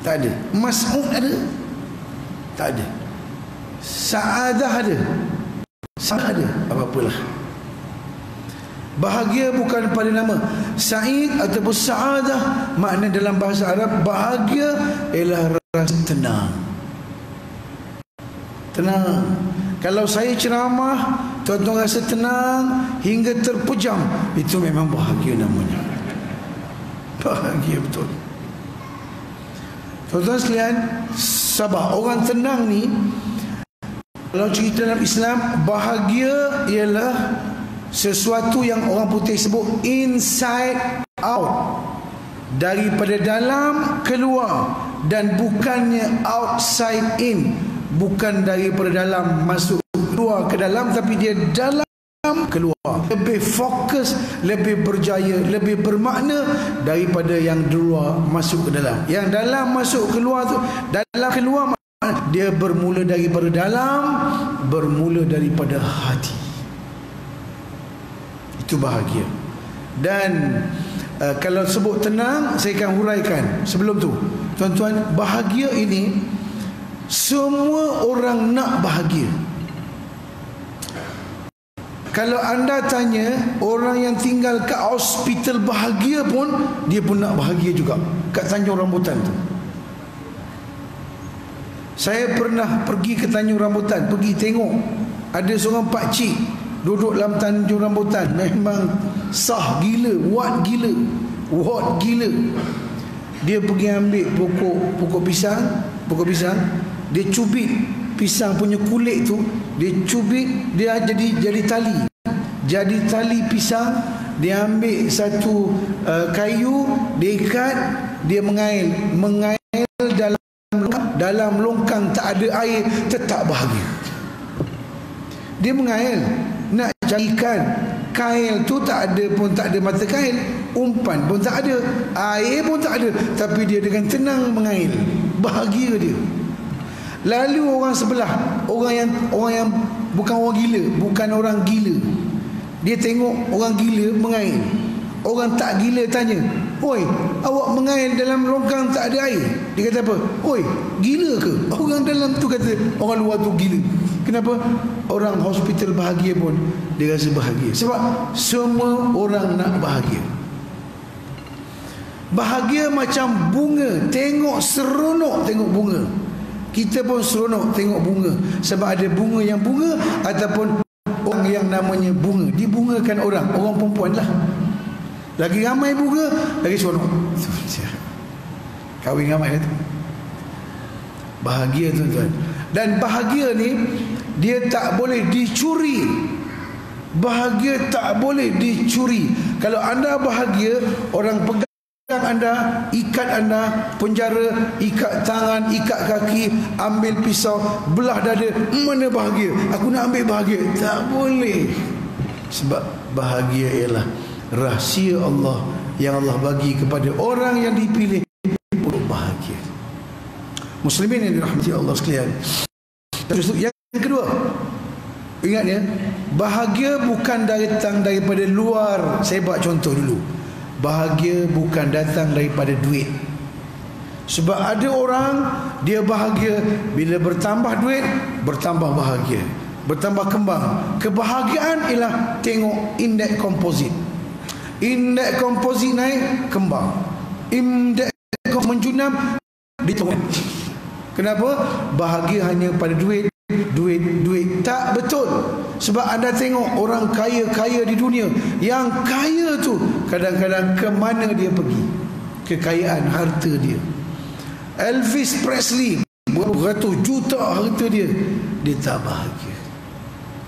Tak ada. Mas'ud ada? Tak ada. Sa'adah ada? Sa'adah ada. Apa-apalah. Bahagia bukan pada nama Sa'id ataupun Sa'adah. Makna dalam bahasa Arab, bahagia ialah rasa tenang. Tenang. Kalau saya ceramah, tuan-tuan rasa tenang hingga terpejam, itu memang bahagia namanya. Bahagia betul. Tuan-tuan sekalian, sabar. Orang tenang ni, kalau cerita dalam Islam, bahagia ialah sesuatu yang orang putih sebut inside out, daripada dalam keluar, dan bukannya outside in, bukan daripada dalam masuk keluar ke dalam, tapi dia dalam keluar. Lebih fokus, lebih berjaya, lebih bermakna daripada yang luar masuk ke dalam. Yang dalam masuk keluar tu, dalam keluar dia bermula daripada dalam, bermula daripada hati. Itu bahagia. Dan kalau sebut tenang, saya akan huraikan sebelum tu. Tuan-tuan, bahagia ini semua orang nak bahagia. Kalau anda tanya orang yang tinggal kat hospital bahagia pun, dia pun nak bahagia juga. Kat Tanjung Rambutan tu, saya pernah pergi ke Tanjung Rambutan, pergi tengok. Ada seorang pakcik duduk dalam Tanjung Rambutan. Memang sah gila, wat gila, wat gila. Dia pergi ambil pokok pisang, dia cubit pisang punya kulit tu, dia cubit, dia jadi tali. Jadi tali pisang, dia ambil satu kayu, dia ikat, dia mengail dalam longkang tak ada air, tetap bahagia. Dia mengail, nak cari ikan, kail tu tak ada mata kail, umpan pun tak ada, air pun tak ada, tapi dia dengan tenang mengail, bahagia dia. Lalu orang sebelah, orang yang bukan orang gila, bukan orang gila, dia tengok orang gila mengail. Orang tak gila tanya, "Oi, awak mengail dalam longkang tak ada air?" Dia kata apa? "Oi, gila ke?" Orang dalam tu kata, orang luar tu gila. Kenapa? Orang hospital bahagia pun dia rasa bahagia. Sebab semua orang nak bahagia. Bahagia macam bunga, tengok seronok tengok bunga. Kita pun seronok tengok bunga, sebab ada bunga yang bunga, ataupun orang yang namanya bunga, dibungakan orang perempuan lah. Lagi ramai bunga, lagi seronok. Kahwin ramai tu. Bahagia, tuan-tuan. Dan bahagia ni dia tak boleh dicuri. Bahagia tak boleh dicuri. Kalau anda bahagia, orang pegang anda, ikat anda, penjara, ikat tangan, ikat kaki, ambil pisau, belah dada, mana bahagia? Aku nak ambil bahagia. Tak boleh. Sebab bahagia ialah rahsia Allah yang Allah bagi kepada orang yang dipilih untuk bahagia. Muslimin yang dirahmati Allah sekalian. Yang kedua, ingat ya, bahagia bukan datang daripada luar. Saya buat contoh dulu. Bahagia bukan datang daripada duit. Sebab ada orang dia bahagia bila bertambah duit, bertambah bahagia, bertambah kembang. Kebahagiaan ialah tengok indeks komposit. Indeks komposit naik, kembang. Indeks menjunam, ditengok. Kenapa? Bahagia hanya pada duit. Duit. Tak betul. Sebab anda tengok orang kaya-kaya di dunia, yang kaya tu kadang-kadang ke mana dia pergi? Kekayaan harta dia. Elvis Presley, beratus juta harta dia, dia tak bahagia.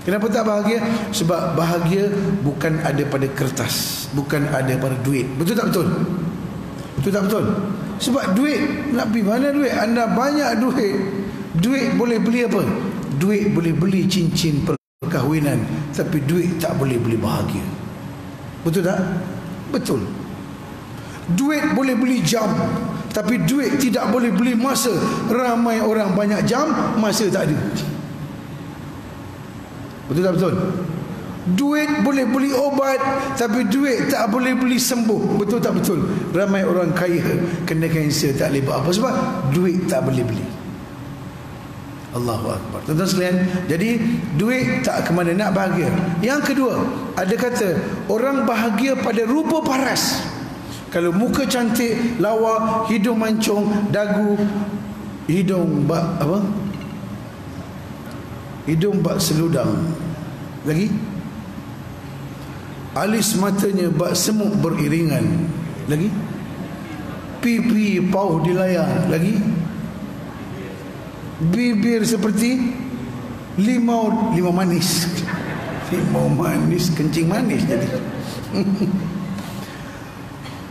Kenapa tak bahagia? Sebab bahagia bukan ada pada kertas, bukan ada pada duit. Betul tak betul? Betul tak betul? Sebab duit, nak pergi mana duit? Anda banyak duit, duit boleh beli apa? Duit boleh beli cincin perkahwinan, tapi duit tak boleh beli bahagia. Betul tak? Betul. Duit boleh beli jam, tapi duit tidak boleh beli masa. Ramai orang banyak jam, masa tak ada. Betul tak betul? Duit boleh beli obat, tapi duit tak boleh beli sembuh. Betul tak betul? Ramai orang kaya kena kanser tak boleh buat apa, sebab duit tak boleh beli. Allahu Akbar. Tuan-tuan sekalian, jadi duit tak ke mana, nak bahagia. Yang kedua, ada kata orang bahagia pada rupa paras. Kalau muka cantik, lawa, hidung mancung, dagu, hidung bak apa? Hidung bak seludang. Lagi? Alis matanya bak semut beriringan. Lagi? Pipi pauh di layar. Lagi? Bibir seperti limau manis. Limau manis, kencing manis jadi.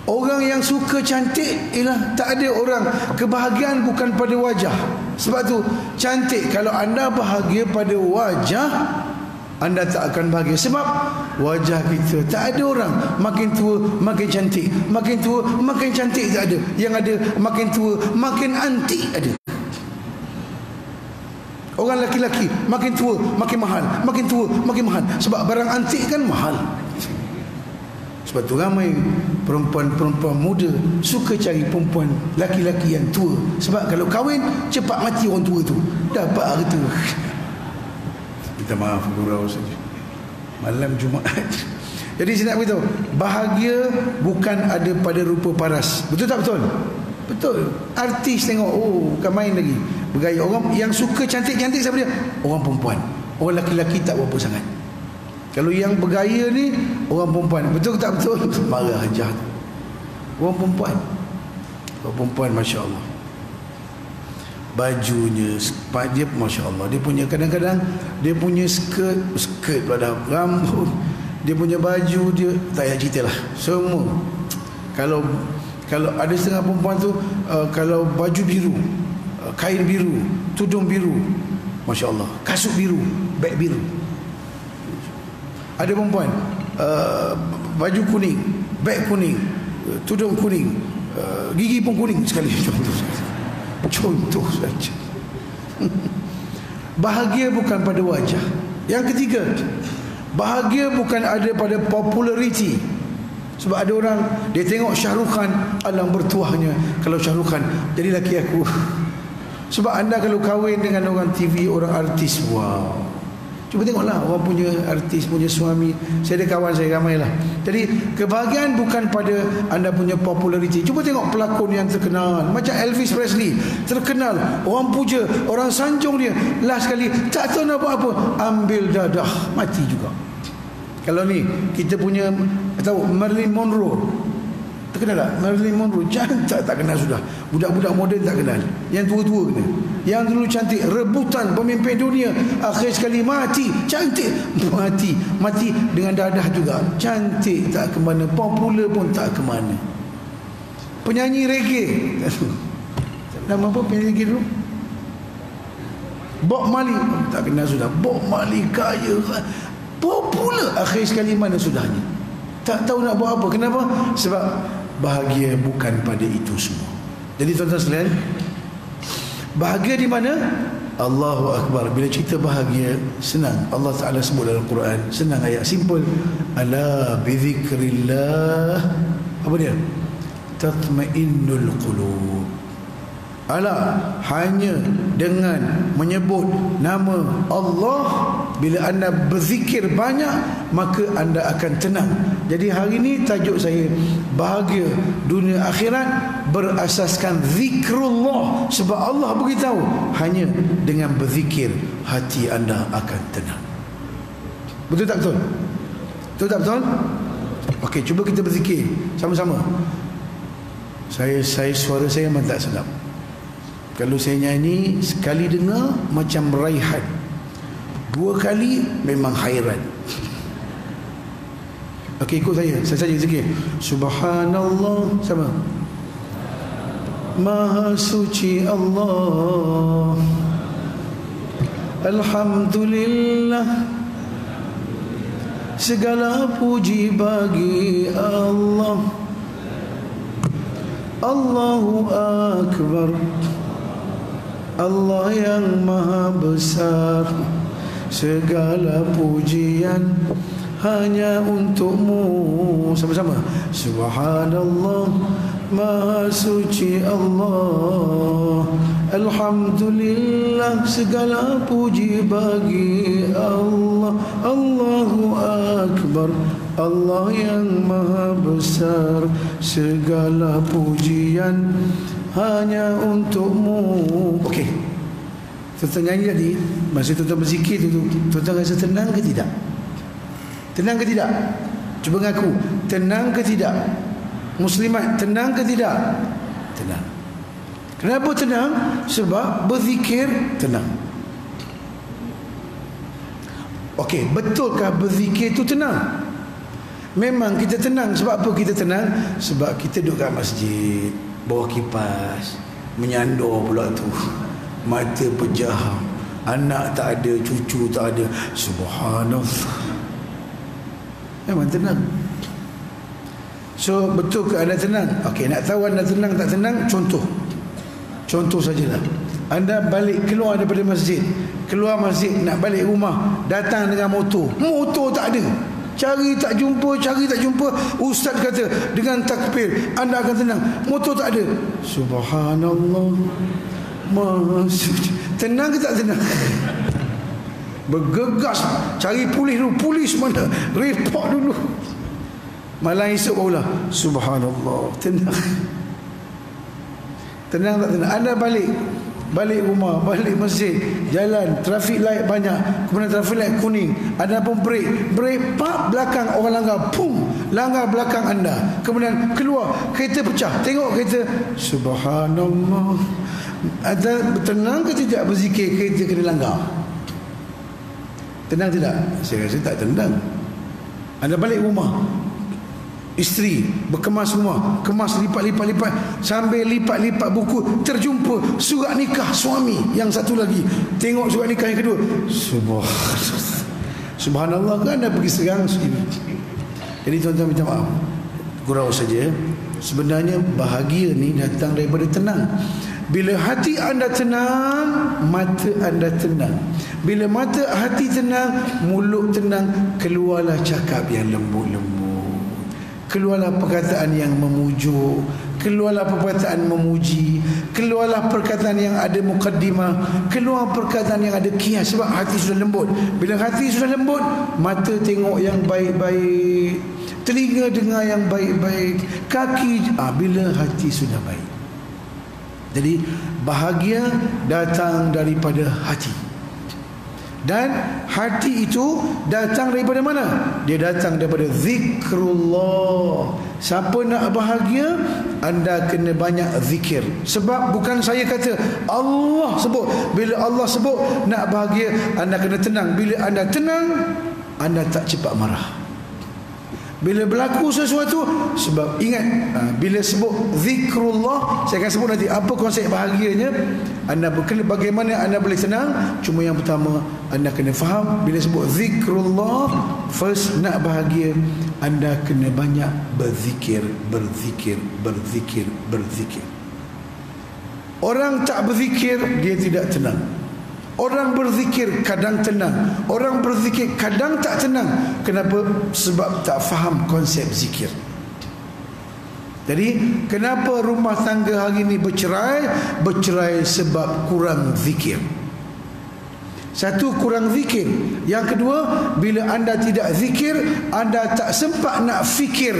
Orang yang suka cantik, tak ada orang. Kebahagiaan bukan pada wajah. Sebab tu cantik, kalau anda bahagia pada wajah, anda tak akan bahagia. Sebab wajah kita tak ada orang makin tua makin cantik, makin tua makin cantik tak ada. Yang ada makin tua makin antik ada. Orang laki-laki makin tua makin mahal, makin tua makin mahal. Sebab barang antik kan mahal. Sebab tu ramai perempuan-perempuan muda suka cari perempuan laki-laki yang tua. Sebab kalau kahwin cepat mati orang tua tu, dapat harta. Minta maaf gurau saja, malam Jumaat. Jadi saya nak beritahu, bahagia bukan ada pada rupa paras. Betul tak betul? Betul. Artis tengok, oh bukan main lagi, bergaya. Orang yang suka cantik-cantik siapa dia? Orang perempuan. Orang laki-laki tak berapa sangat. Kalau yang bergaya ni orang perempuan. Betul tak betul? Marah jahat. Orang perempuan. Orang perempuan, Masya Allah. Bajunya, dia Masya Allah. Dia punya kadang-kadang dia punya skirt pula dah, rambut, dia punya baju, dia tak payah cerita lah. Semua. Kalau ada setengah perempuan tu, kalau baju biru, kain biru, tudung biru, Masya Allah, kasut biru, beg biru. Ada perempuan baju kuning, beg kuning, tudung kuning, gigi pun kuning sekali. Contoh saja. Bahagia bukan pada wajah. Yang ketiga, bahagia bukan ada pada populariti. Sebab ada orang dia tengok Shah Rukh Khan, alam bertuahnya kalau Shah Rukh Khan jadi laki aku. Sebab anda kalau kahwin dengan orang TV, orang artis, wow, cuba tengoklah orang punya artis punya suami. Saya ada kawan saya ramai lah. Jadi kebahagiaan bukan pada anda punya populariti. Cuba tengok pelakon yang terkenal macam Elvis Presley, terkenal, orang puja, orang sanjung dia. Last sekali tak tahu nak buat apa, ambil dadah, mati juga. Kalau ni kita punya tahu Marilyn Monroe, terkenal tak? Marilyn Monroe cantik tak kenal sudah. Budak-budak moden tak kenal. Yang tua-tua kena. Yang dulu cantik, rebutan pemimpin dunia, akhir sekali mati. Cantik mati dengan dadah juga. Cantik tak ke mana, popular pun tak ke mana. Penyanyi reggae, nama apa penyanyi reggae dulu? Bob Marley, tak kenal sudah. Bob Marley kaya, popular, akhir sekali mana sudahnya. Tak tahu nak buat apa. Kenapa? Sebab bahagia bukan pada itu semua. Jadi tuan-tuan sekalian, bahagia di mana? Allahu Akbar. Bila cerita bahagia, senang. Allah Ta'ala sebut dalam Quran, senang ayat, simple. Ala bizikrillah, apa dia? Tatmainnul qulub. Ala, hanya dengan menyebut nama Allah, bila anda berzikir banyak, maka anda akan tenang. Jadi hari ini tajuk saya, bahagia dunia akhirat berasaskan zikrullah. Sebab Allah beritahu, hanya dengan berzikir hati anda akan tenang. Betul tak betul? Betul tak betul? Okey, cuba kita berzikir sama-sama. Saya suara saya memang tak sedap. Kalau saya nyanyi, sekali dengar macam raihan, dua kali memang hairan. Okey, ikut saya saja zikir. Subhanallah, sama. Maha suci Allah, alhamdulillah, segala puji bagi Allah. Allahu Akbar, Allah yang maha besar, segala pujian hanya untukmu. Sama-sama. Subhanallah, Maha suci Allah. Alhamdulillah, segala puji bagi Allah. Allahu Akbar, Allah yang maha besar. Segala pujian hanya untukmu. Okey, tuan-tuan nyanyi tadi, masa tuan-tuan berzikir tu, tuan-tuan rasa tenang ke tidak? Tenang ke tidak? Cuba ngaku, tenang ke tidak? Muslimat, tenang ke tidak? Tenang. Kenapa tenang? Sebab berzikir tenang. Okey, betulkah berzikir itu tenang? Memang kita tenang. Sebab apa kita tenang? Sebab kita duduk kat masjid, bawah kipas, menyandor pula tu, mata pejam, anak tak ada, cucu tak ada. Subhanallah, memang tenang. So, betul ke anda tenang? Okey, nak tahu anda tenang tak tenang? Contoh sajalah. Anda balik keluar daripada masjid, keluar masjid nak balik rumah, datang dengan motor tak ada, cari tak jumpa. Ustaz kata dengan takbir anda akan tenang. Motor tak ada. Subhanallah, Maha suci. Tenang ke tak tenang? Bergegas cari polis dulu. Polis mana? Report dulu. Malam esok barulah subhanallah. Tenang. Tenang tak tenang? Anda balik rumah, balik masjid, jalan, traffic light banyak, kemudian traffic light kuning, anda pun break, pap, belakang orang langgar, pum, langgar belakang anda, kemudian keluar, kereta pecah, tengok kereta, subhanallah. Anda tenang ke tidak berzikir kereta kena langgar? Tenang tidak? Saya rasa tak tenang. Anda balik rumah, isteri berkemas rumah, kemas lipat, sambil lipat buku, terjumpa surat nikah suami yang satu lagi, tengok surat nikah yang kedua, subhanallah. Kan anda pergi serang. Jadi tuan-tuan minta maaf, gurau saja. Sebenarnya bahagia ni datang daripada tenang. Bila hati anda tenang, mata anda tenang. Bila hati tenang, mulut tenang, keluarlah cakap yang lembut-lembut, keluarlah perkataan yang memujuk, keluarlah perkataan memuji, keluarlah perkataan yang ada mukaddimah, keluar perkataan yang ada kias. Sebab hati sudah lembut. Bila hati sudah lembut, mata tengok yang baik-baik, telinga dengar yang baik-baik, kaki bila hati sudah baik. Jadi bahagia datang daripada hati. Dan hati itu datang daripada mana? Dia datang daripada zikrullah. Siapa nak bahagia, anda kena banyak zikir. Sebab bukan saya kata, Allah sebut. Bila Allah sebut nak bahagia, anda kena tenang. Bila anda tenang, anda tak cepat marah. Bila berlaku sesuatu, sebab ingat, bila sebut zikrullah, saya akan sebut nanti apa konsep bahagianya. Anda bagaimana anda boleh tenang. Cuma yang pertama, anda kena faham, bila sebut zikrullah, first nak bahagia, anda kena banyak berzikir. Orang tak berzikir, dia tidak tenang. Orang berzikir kadang tenang, orang berzikir kadang tak tenang. Kenapa? Sebab tak faham konsep zikir. Jadi kenapa rumah tangga hari ini bercerai? Bercerai sebab kurang zikir. Satu, kurang zikir. Yang kedua, bila anda tidak zikir, anda tak sempat nak fikir.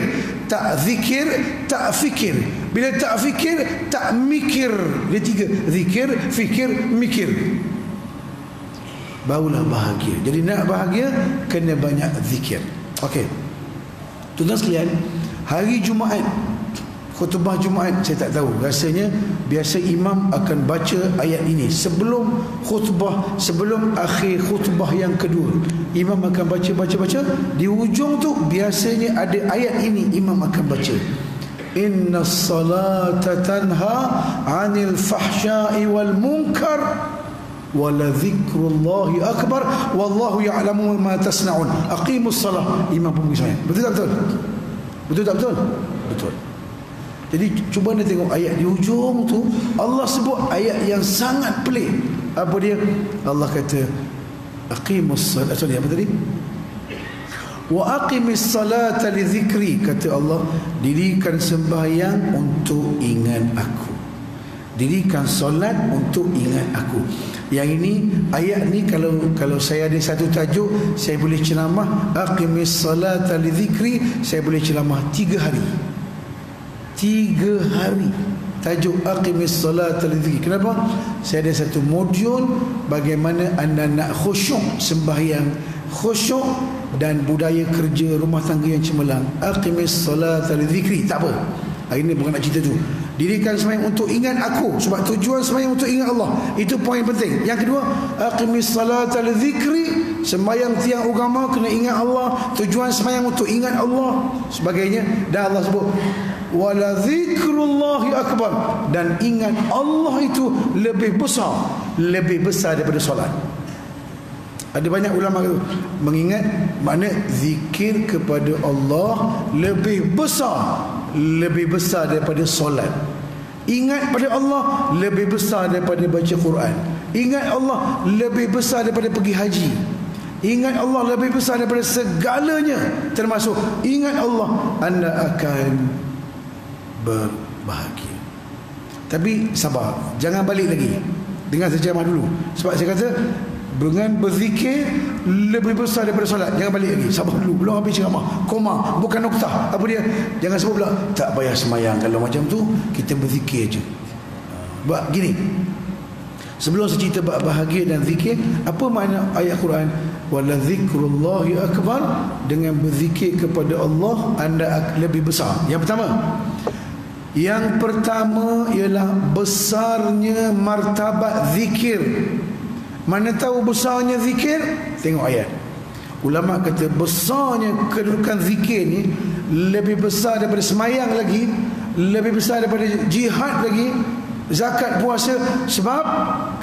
Tak zikir, tak fikir. Bila tak fikir, tak mikir. Dia tiga: zikir, fikir, mikir. Barulah bahagia. Jadi nak bahagia, kena banyak zikir. Okey, tuan-tuan sekalian, hari Jumaat, khutbah Jumaat, saya tak tahu, rasanya biasa imam akan baca ayat ini sebelum khutbah, sebelum akhir khutbah yang kedua. Imam akan baca. Di ujung tu biasanya ada ayat ini, imam akan baca, innas salata tanha 'anil fahsya'i wal munkar wala dzikrullahi akbar wallahu ya'lamu ma tasna'un aqimus salah. Imam pun begitu. Betul tak betul? Betul tak betul? Betul. Jadi cuba anda tengok ayat di ujung tu, Allah sebut ayat yang sangat pelik. Apa dia? Allah kata aqimus salah. Sorry, apa tadi? Wa aqimis salata li dzikri, kata Allah, dirikan sembahyang untuk ingat aku, dirikan solat untuk ingat aku. Yang ini, ayat ni kalau saya ada satu tajuk, saya boleh ceramah aqimis salata li dzikri, saya boleh ceramah 3 hari. 3 hari tajuk aqimis salata li dzikri. Kenapa? Saya ada satu modul bagaimana anda nak khusyuk sembahyang, khusyuk dan budaya kerja rumah tangga yang cemerlang. Aqimis salata li dzikri. Tak apa, hari ini bukan nak cerita tu. Dirikan sembahyang untuk ingat aku, sebab tujuan sembahyang untuk ingat Allah. Itu poin penting. Yang kedua, aqimis salata li dzikri, sembahyang tiang agama kena ingat Allah, tujuan sembahyang untuk ingat Allah sebagainya. Dan Allah sebut wala dzikrullahi akbar, dan ingat Allah itu lebih besar daripada solat. Ada banyak ulama kata mengingat makna zikir kepada Allah lebih besar daripada solat. Ingat pada Allah lebih besar daripada baca Quran. Ingat Allah lebih besar daripada pergi haji. Ingat Allah lebih besar daripada segalanya, termasuk ingat Allah, anda akan berbahagia. Tapi sabar, jangan balik lagi. Dengar saya ceramah dulu. Sebab saya kata dengan berzikir lebih besar daripada solat. Jangan balik lagi, sabar dulu, belum habis ceramah. Koma, bukan noktah. Apa dia? Jangan sebut pula tak payah semayang. Kalau macam tu, kita berzikir je. Sebab gini, sebelum saya cerita bab bahagia dan zikir, apa makna ayat Quran wala zikrullahi akbar? Dengan berzikir kepada Allah, anda lebih besar. Yang pertama ialah besarnya martabat zikir. Mana tahu besarnya zikir? Tengok ayat. Ulama kata besarnya kedudukan zikir ni lebih besar daripada semayang lagi, lebih besar daripada jihad lagi, zakat, puasa. Sebab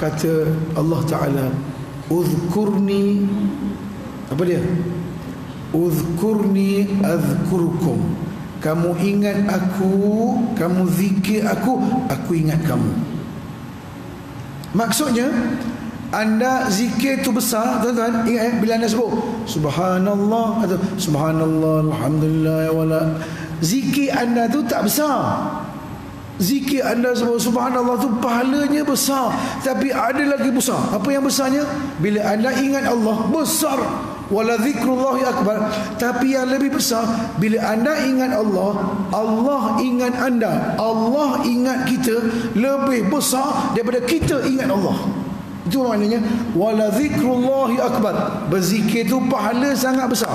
kata Allah Ta'ala, uzkurni, apa dia? Uzkurni azkurkum. Kamu ingat aku, kamu zikir aku ingat kamu. Maksudnya anda zikir tu besar, tuan-tuan. Ingat bila anda sebut subhanallah atau subhanallah alhamdulillah wala, zikir anda tu tak besar. Zikir anda sebut subhanallah tu pahalanya besar, tapi ada lagi besar. Apa yang besarnya? Bila anda ingat Allah, besar. Wala zikrullahi akbar. Tapi yang lebih besar, bila anda ingat Allah, Allah ingat anda, Allah ingat kita, lebih besar daripada kita ingat Allah. Itu maknanya wala zikrullahi akbar. Berzikir tu pahala sangat besar.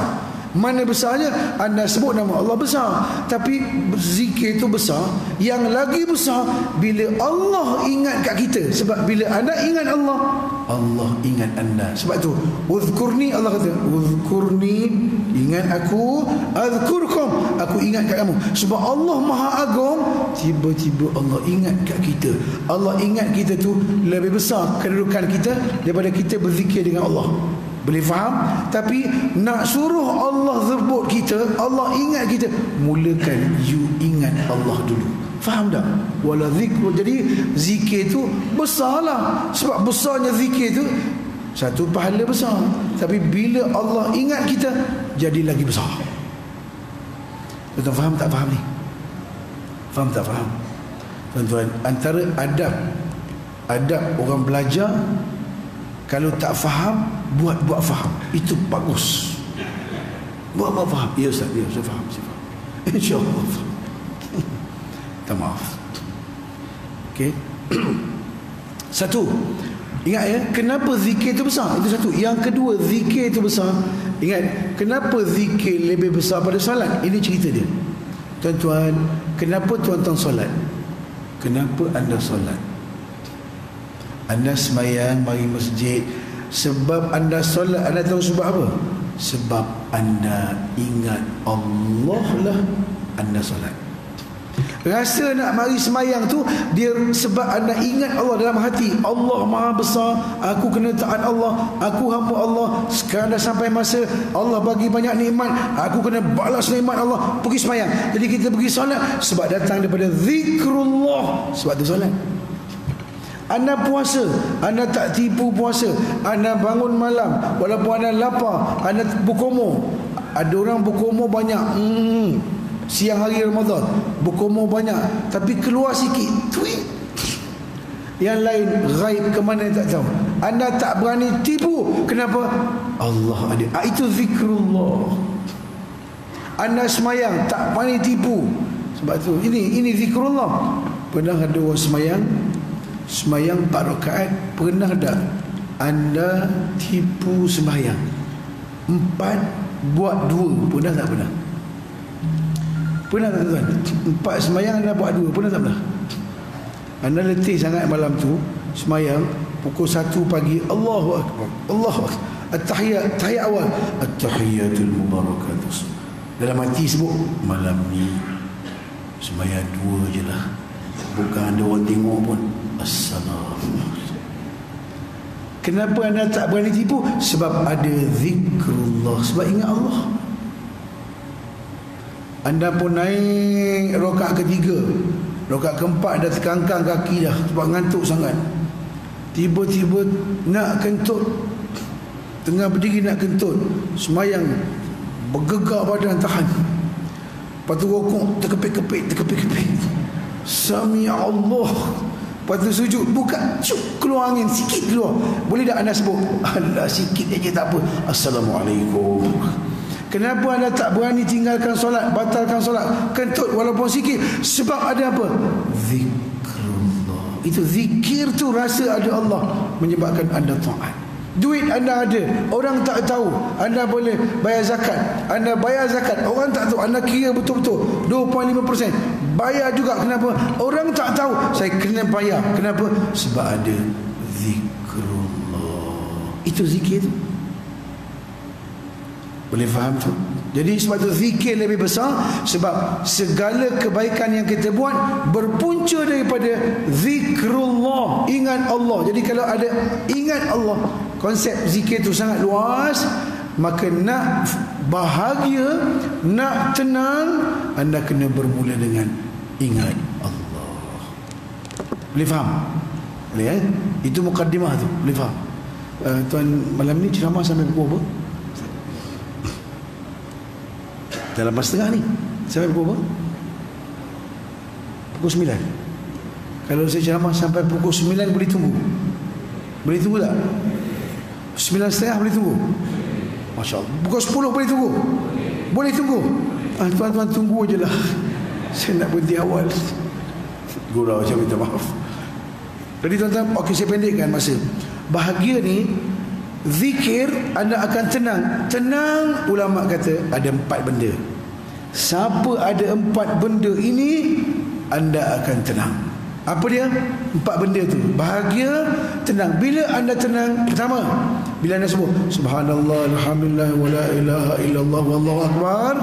Mana besarnya? Anda sebut nama Allah besar, tapi zikir itu besar. Yang lagi besar bila Allah ingat kat kita. Sebab bila anda ingat Allah, Allah ingat anda. Sebab itu uzkurni, Allah kata uzkurni, ingat aku, azkurkum, aku ingat kat kamu. Sebab Allah Maha Agung, tiba-tiba Allah ingat kat kita. Allah ingat kita tu lebih besar kedudukan kita daripada kita berzikir dengan Allah. Boleh faham? Tapi nak suruh Allah sebut kita, Allah ingat kita, mulakan you ingat Allah dulu. Faham tak? Wala zikru. Jadi zikir tu besarlah. Sebab besarnya zikir tu satu pahala besar. Tapi bila Allah ingat kita, jadi lagi besar. Tuan-tuan faham tak faham ni? Faham tak faham? Tuan-tuan, antara adab orang belajar, kalau tak faham, buat faham. Itu bagus. Buat faham. Ya Ustaz, ya saya faham. InsyaAllah. Minta maaf. Okey. Satu, ingat ya, kenapa zikir itu besar? Itu satu. Yang kedua, zikir itu besar. Ingat, kenapa zikir lebih besar pada salat? Ini cerita dia. Tuan-tuan, kenapa tuan-tuan solat? Kenapa anda solat? Anda semayang, mari masjid. Sebab anda solat, anda tahu sebab apa? Sebab anda ingat Allah lah anda solat. Rasa nak mari semayang tu, dia sebab anda ingat Allah dalam hati. Allah Maha Besar, aku kena taat Allah, aku hamba Allah. Sekarang dah sampai masa Allah bagi banyak nikmat, aku kena balas nikmat Allah, pergi semayang. Jadi kita pergi solat sebab datang daripada zikrullah. Sebab tu solat. Anda puasa, anda tak tipu puasa, anda bangun malam walaupun anda lapar, anda berkumur, Ada orang berkumur banyak, siang hari Ramadan berkumur banyak, tapi keluar sikit, tweet. Yang lain ghaib ke mana tak tahu. Anda tak berani tipu. Kenapa? Allah ada. Itu zikrullah. Anda semayang tak berani tipu. Sebab tu ini zikrullah. Pernah ada orang semayang 4 rakaat, pernah tak anda tipu semayang 4 buat 2? Pernah tak pernah? Pernah tak tuan? 4 semayang anda buat 2, pernah tak pernah? Anda letih sangat malam tu semayang, pukul 1 pagi, Allahu Akbar, Allahu Akbar, At-tahiyat, tahiyat awal, At-tahiyatul mubarakatus. Dalam hati sebut, malam ni semayang 2 je lah, bukan ada orang tengok pun. Assalamualaikum. Kenapa anda tak berani tipu? Sebab ada zikrullah, sebab ingat Allah. Anda pun naik rakaat ketiga, rakaat keempat dah terkangkang kaki dah sebab ngantuk sangat. Tiba-tiba nak kentut, tengah berdiri nak kentut, semayang bergegar badan, tahan. Lepas tu rokok, terkepit-kepit. Sami Allah. Lepas tu sujud, buka, cuk, keluar angin sikit keluar. Boleh tak anda sebut? Allah, sikit aja tak apa. Assalamualaikum. Kenapa anda tak berani tinggalkan solat, batalkan solat, kentut walaupun sikit? Sebab ada apa? Zikrullah. Itu zikir tu, rasa ada Allah, menyebabkan anda taat. Duit anda ada, orang tak tahu, anda boleh bayar zakat. Anda bayar zakat, orang tak tahu, anda kira betul-betul 2.5%, bayar juga. Kenapa? Orang tak tahu, saya kena bayar. Kenapa? Sebab ada zikrullah. Itu zikir tu. Boleh faham tu? Jadi sebab tu zikir lebih besar, sebab segala kebaikan yang kita buat berpunca daripada zikrullah, ingat Allah. Jadi kalau ada ingat Allah, konsep zikir tu sangat luas. Maka nak bahagia, nak tenang, anda kena bermula dengan ingat Allah. Boleh faham? Boleh Itu mukaddimah tu. Boleh faham? Tuan malam ni ceramah sampai pukul apa? Dalam 8:30 ni sampai pukul apa? Pukul 9. Kalau saya ceramah sampai pukul 9, boleh tunggu? Boleh tunggu tak? 9:30 boleh tunggu? Masya Allah. Pukul 10 boleh tunggu? Boleh tunggu? Tuan-tuan tunggu je lah. Saya nak berhenti awal. Gurau macam, minta maaf. Jadi tuan-tuan, okey, saya pendekkan masa. Bahagia ni, zikir, anda akan tenang. Tenang, ulama kata ada 4 benda. Siapa ada 4 benda ini, anda akan tenang. Apa dia? 4 benda tu. Bahagia, tenang. Bila anda tenang, pertama, bila anda sebut subhanallah, alhamdulillah, wa la ilaha illallah, wallahu akbar,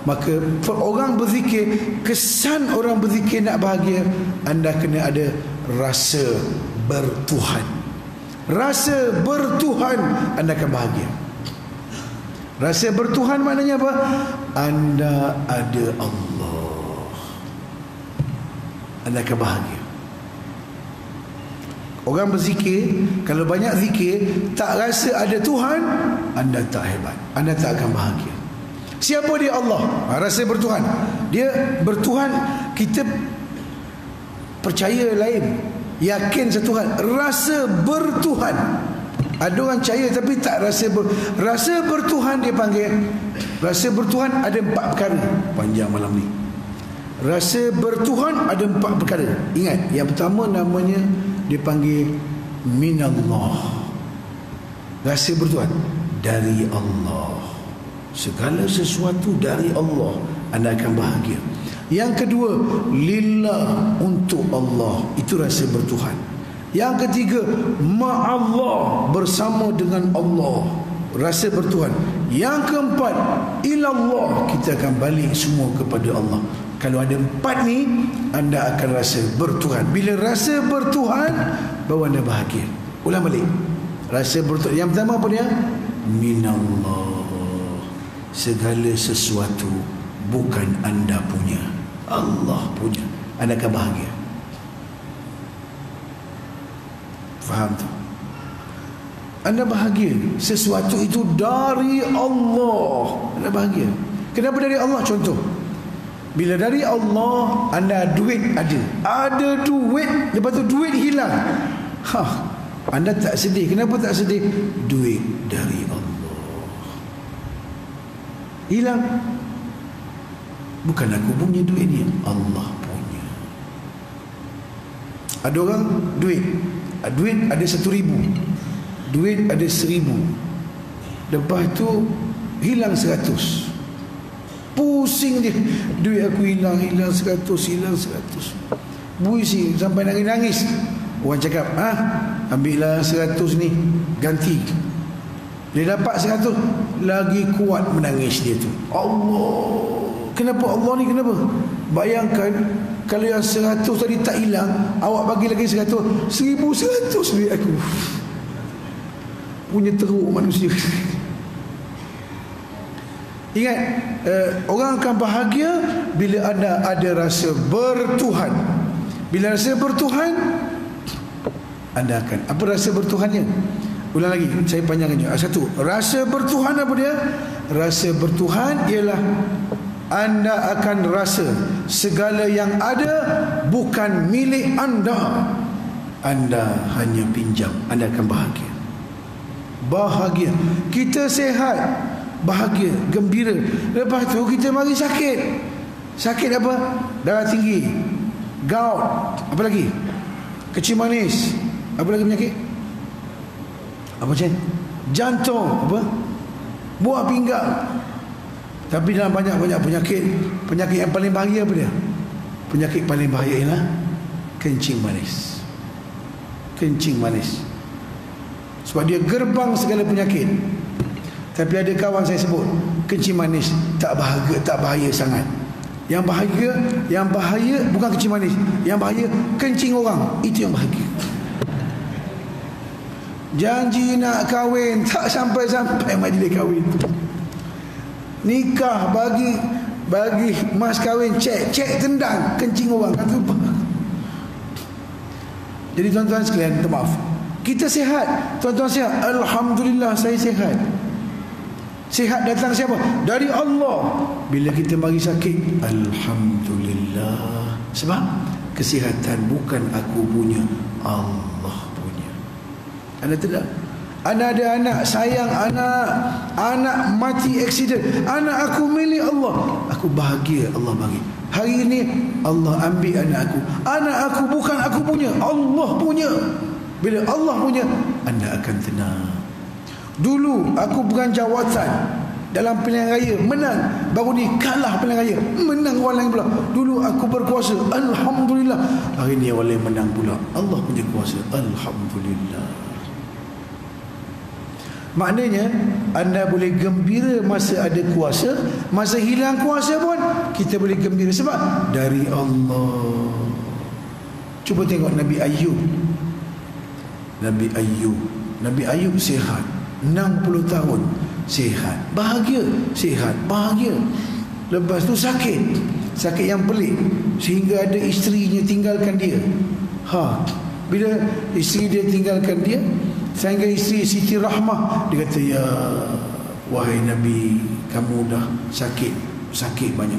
maka orang berzikir, kesan orang berzikir nak bahagia, anda kena ada rasa bertuhan. Rasa bertuhan, anda akan bahagia. Rasa bertuhan maknanya apa? Anda ada Allah, anda akan bahagia. Orang berzikir, kalau banyak zikir, tak rasa ada Tuhan, anda tak hebat, anda tak akan bahagia. Siapa dia? Allah. Rasa bertuhan. Dia bertuhan, kita percaya lain, yakin satu hal, rasa bertuhan. Ada orang percaya tapi tak rasa rasa bertuhan. Dia panggil rasa bertuhan ada 4 perkara. Panjang malam ni. Rasa bertuhan ada 4 perkara. Ingat, yang pertama namanya dia panggil minallah. Rasa bertuhan dari Allah. Segala sesuatu dari Allah, anda akan bahagia. Yang kedua, lillah, untuk Allah. Itu rasa bertuhan. Yang ketiga, ma'allah, bersama dengan Allah, rasa bertuhan. Yang keempat, ilallah, kita akan balik semua kepada Allah. Kalau ada 4 ni, anda akan rasa bertuhan. Bila rasa bertuhan, baru anda bahagia. Ulang balik. Rasa bertuhan. Yang pertama apa dia? Minallah. Segala sesuatu bukan anda punya, Allah punya. Anda akan bahagia. Faham tu? anda bahagia. Sesuatu itu dari Allah, anda bahagia. Kenapa dari Allah? Contoh, bila dari Allah, anda duit ada duit, lepas tu duit hilang, anda tak sedih. Kenapa tak sedih? Duit dari Allah hilang. Bukan aku punya duit ni, Allah punya. Ada orang duit ada 1,000, duit ada 1,000, lepas tu hilang 100. Pusing dia, duit aku hilang 100, Puisi sampai nangis. Orang cakap, ambillah 100 ni, ganti. Dia dapat 100, lagi kuat menangis dia tu. Allah, kenapa Allah ni, kenapa? Bayangkan kalau yang 100 tadi tak hilang, awak bagi lagi 100, 1,100 duit aku. Punya teruk manusia. Ingat, orang akan bahagia bila anda ada rasa bertuhan. Bila rasa bertuhan, anda akan, apa rasa bertuhannya? Ulang lagi, saya panjangkan juga. Satu, rasa bertuhan apa dia? Rasa bertuhan ialah anda akan rasa segala yang ada bukan milik anda. Anda hanya pinjam. Anda akan bahagia. Bahagia. Kita sehat, bahagia, gembira. Lepas tu kita mari sakit. Sakit apa? Darah tinggi, gout, apa lagi? Kecil manis. Apa lagi penyakit? Apa macam? Jantung, apa? Buah pinggang. Tapi dalam banyak-banyak penyakit yang paling bahaya apa dia? Penyakit paling bahaya ialah kencing manis. Kencing manis. Sebab dia gerbang segala penyakit. Tapi ada kawan saya sebut, kencing manis tak bahaya sangat. Yang bahaya bukan kencing manis, yang bahaya kencing orang. Itu yang bahaya. Janji nak kahwin, tak sampai-sampai majlis kahwin. Nikah, bagi mas kahwin, cek tendang, kencing orang. Kata apa? Jadi tuan-tuan sekalian, minta maaf, kita sihat. Tuan-tuan sihat, alhamdulillah saya sihat. Sihat datang siapa? Dari Allah. Bila kita mari sakit, alhamdulillah. Sebab kesihatan bukan aku punya, Allah punya. Anda tidak? Anda ada anak, sayang anak mati aksiden, anak aku milik Allah, aku bahagia, Allah bagi. Hari ini Allah ambil anak aku bukan aku punya, Allah punya. Bila Allah punya, anda akan tenang. Dulu aku bukan jawatan dalam pilihan raya, menang. Baru ni kalah pilihan raya, menang orang lain pula. Dulu aku berkuasa, alhamdulillah. Hari ni orang lain menang pula, Allah punya kuasa, alhamdulillah. Maknanya anda boleh gembira masa ada kuasa, masa hilang kuasa pun kita boleh gembira. Sebab dari Allah. Cuba tengok Nabi Ayub. Nabi Ayub sihat 60 tahun, sihat, bahagia, sihat, bahagia. Lepas tu sakit yang pelik, sehingga ada isterinya tinggalkan dia. Bila isteri dia tinggalkan dia, sehingga isteri Siti Rahmah, dia kata, ya wahai Nabi, kamu dah sakit banyak,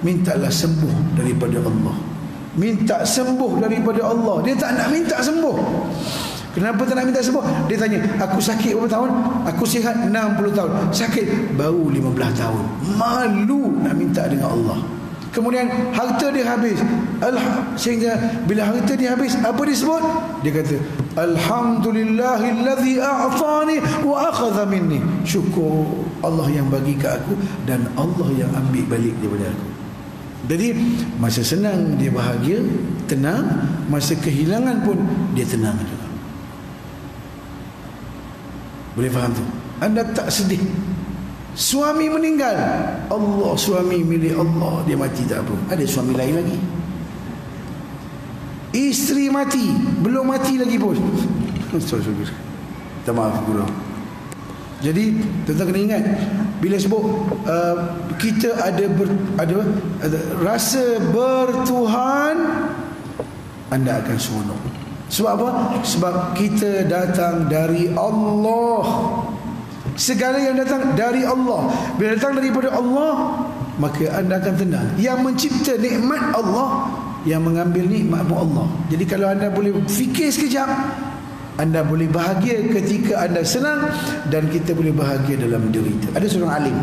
mintalah sembuh daripada Allah. Minta sembuh daripada Allah. Dia tak nak minta sembuh. Kenapa tak nak minta sembuh? Dia tanya, aku sakit berapa tahun? Aku sihat 60 tahun. Sakit baru 15 tahun. Malu nak minta dengan Allah. Kemudian harta dia habis. Sehingga bila harta dia habis, apa dia sebut? Dia kata, alhamdulillahillazi a'tani wa akhadha minni. Syukur Allah yang bagi ke aku dan Allah yang ambil balik daripada aku. Jadi masa senang dia bahagia, tenang. Masa kehilangan pun dia tenang juga. Boleh faham tu? Anda tak sedih. Suami meninggal, Allah, suami milik Allah, dia mati tak apa, ada suami lain lagi. Isteri mati, belum mati lagi pun. Minta maaf guru. Jadi tuan-tuan kena ingat, bila sebut kita ada rasa bertuhan, anda akan seronok. Sebab apa? Sebab kita datang dari Allah. Segala yang datang dari Allah. Bila datang daripada Allah, maka anda akan tenang. Yang mencipta nikmat Allah, yang mengambil nikmat Allah. Jadi kalau anda boleh fikir sekejap, anda boleh bahagia ketika anda senang, dan kita boleh bahagia dalam derita. Ada seorang alim,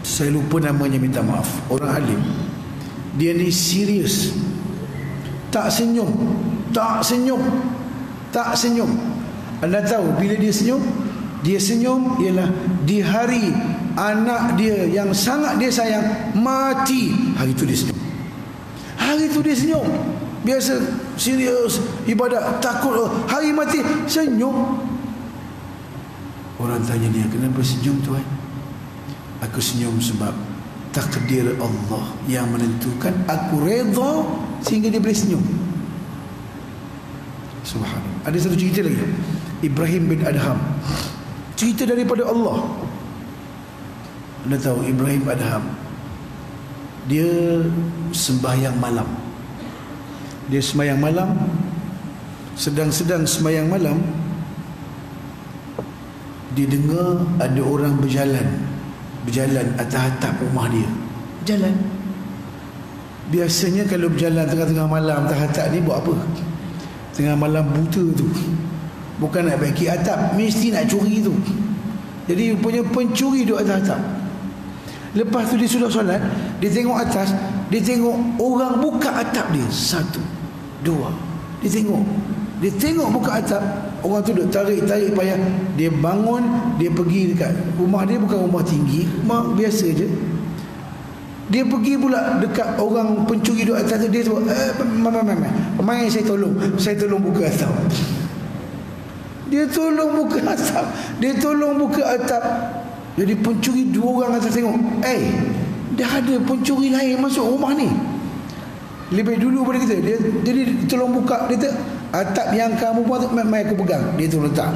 saya lupa namanya, minta maaf. Orang alim, dia ni serius, tak senyum, tak senyum, tak senyum. Anda tahu bila dia senyum? Dia senyum ialah di hari anak dia yang sangat dia sayang mati, hari itu dia senyum. Hari itu dia senyum. Biasa serius ibadat, takut, hari mati senyum. Orang tanya dia, kenapa senyum tuan? Aku senyum sebab takdir Allah yang menentukan, aku redha sehingga dia boleh senyum. Subhanallah. Ada satu cerita lagi, Ibrahim bin Adham, cerita daripada Allah. Anda tahu Ibrahim bin Adham, dia sembahyang malam. Dia sembahyang malam, sedang-sedang sembahyang malam, dia dengar ada orang berjalan atas atap rumah dia. Jalan. Biasanya kalau berjalan tengah-tengah malam atas atap ni buat apa? Tengah malam buta tu, bukan nak baiki atap, mesti nak curi tu. Jadi punya pencuri duduk atas atap. Lepas tu dia sudah solat, dia tengok atas, dia tengok orang buka atap dia. Satu, dua, dia tengok buka atap. Orang tu duduk tarik payah. Dia bangun, dia pergi dekat rumah dia, bukan rumah tinggi, rumah biasa je. Dia pergi pula dekat orang pencuri duduk atas tu. Dia sebut, mai saya tolong buka atap. Dia tolong buka atap. Jadi pencuri dua orang atas tengok, dah ada pencuri lain masuk rumah ni, lebih dulu pada kita. Jadi tolong buka. Dia atap yang kamu buat, mai aku pegang. Dia tu letak.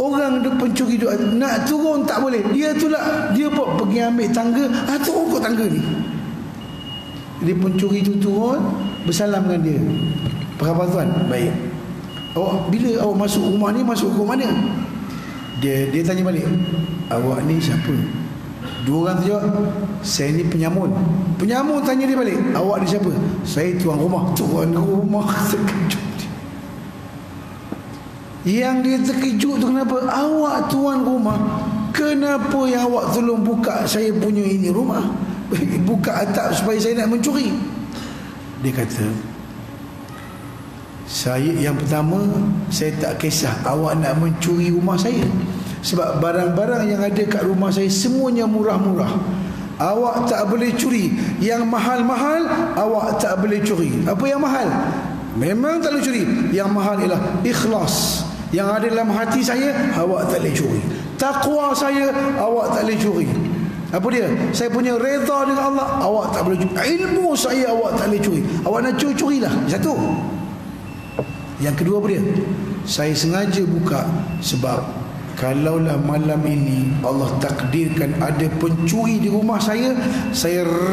Orang pencuri duk nak turun tak boleh. Dia pun pergi ambil tangga, turun kot tangga ni. Jadi pencuri tu turun, bersalam dengan dia. Apa khabar tuan? Baik. Bila awak masuk rumah ni, masuk ke mana? Dia tanya balik, awak ni siapa? Dua orang tu jawab, saya ni penyamun. Penyamun tanya dia balik, awak ni siapa? Saya tuan rumah. Tuan rumah. Terkejut. Yang dia terkejut tu kenapa? Awak tuan rumah, kenapa yang awak tolong buka saya punya ini rumah? Buka atap supaya saya nak mencuri. Dia kata, saya yang pertama, saya tak kisah awak nak mencuri rumah saya, sebab barang-barang yang ada kat rumah saya semuanya murah-murah. Awak tak boleh curi. Yang mahal-mahal awak tak boleh curi. Apa yang mahal? Memang tak boleh curi. Yang mahal ialah ikhlas. Yang ada dalam hati saya, awak tak boleh curi. Taqwa saya, awak tak boleh curi. Apa dia? Saya punya redha dengan Allah, awak tak boleh curi. Ilmu saya, awak tak boleh curi. Awak nak curilah. Satu. Yang kedua apa dia? Saya sengaja buka sebab kalaulah malam ini Allah takdirkan ada pencuri di rumah saya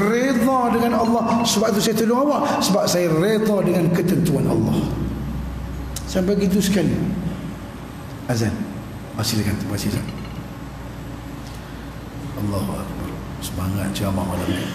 redha dengan Allah. Sebab itu saya tolong awak, sebab saya redha dengan ketentuan Allah. Sampai gitu sekali. Azan. Silakan, terima kasih. Allahu Akbar. Semangat ceramah malam ni.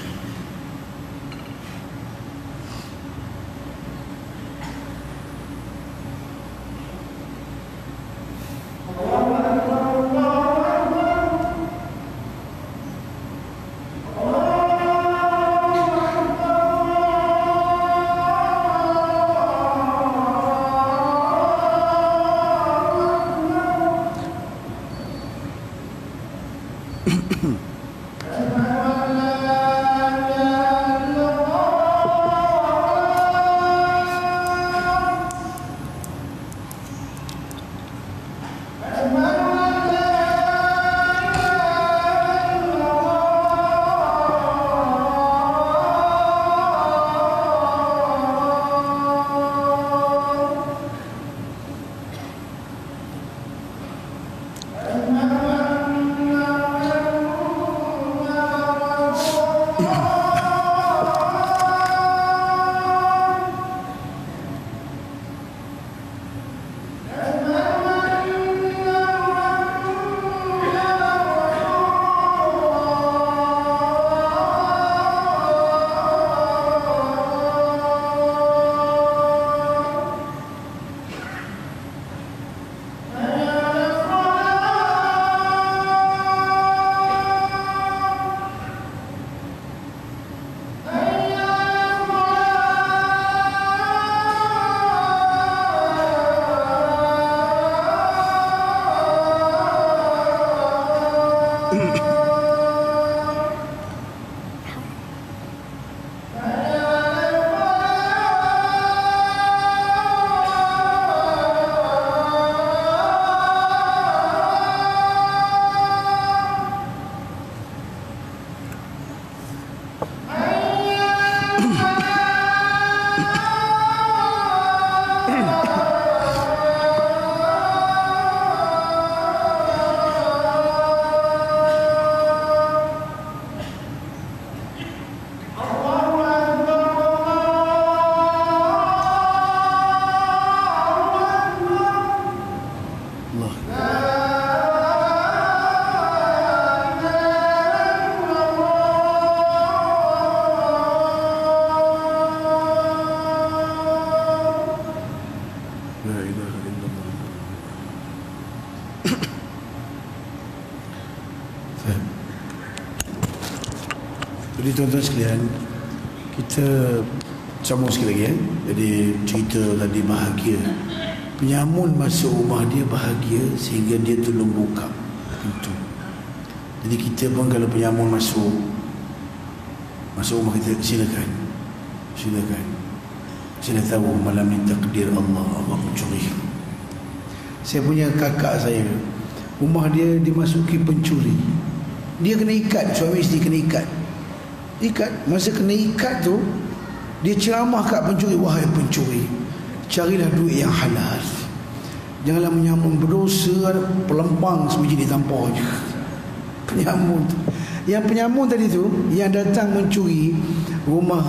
Jadi tuan-tuan sekalian, kita sambung sekali lagi. Jadi cerita tadi bahagia. Penyamun masuk rumah dia bahagia sehingga dia tolong buka pintu. Jadi kita pun kalau penyamun masuk rumah kita, silakan. Saya dah tahu malam ni takdir Allah mencuri. Saya punya kakak saya, rumah dia dimasuki pencuri. Dia kena ikat, suami isteri kena ikat. Masa kena ikat tu, dia ceramah kat pencuri, wahai pencuri, carilah duit yang halal. Janganlah menyamun berdosa, pelempang sebiji ditampar je. Penyamun tu. Yang penyamun tadi tu, yang datang mencuri rumah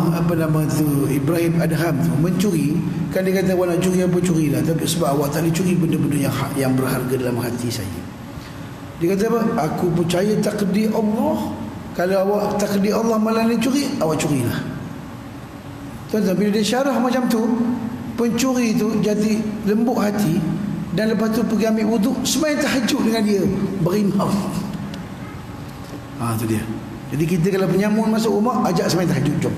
Ibrahim Adham tu, mencuri. Kan dia kata, awak nak curi apa curilah, tapi sebab awak tak boleh curi benda-benda yang berharga dalam hati saya. Dia kata apa? Aku percaya takdir Allah. Kalau awak takdir Allah malah ni curi, awak curilah. Tuan-tuan, bila dia syarah macam tu, pencuri tu jadi lembut hati, dan lepas tu pergi ambil wuduk, sembahyang tahajud dengan dia, berimam. Tu dia. Jadi kita kalau penyamun masuk rumah, ajak sembahyang tahajud, jom.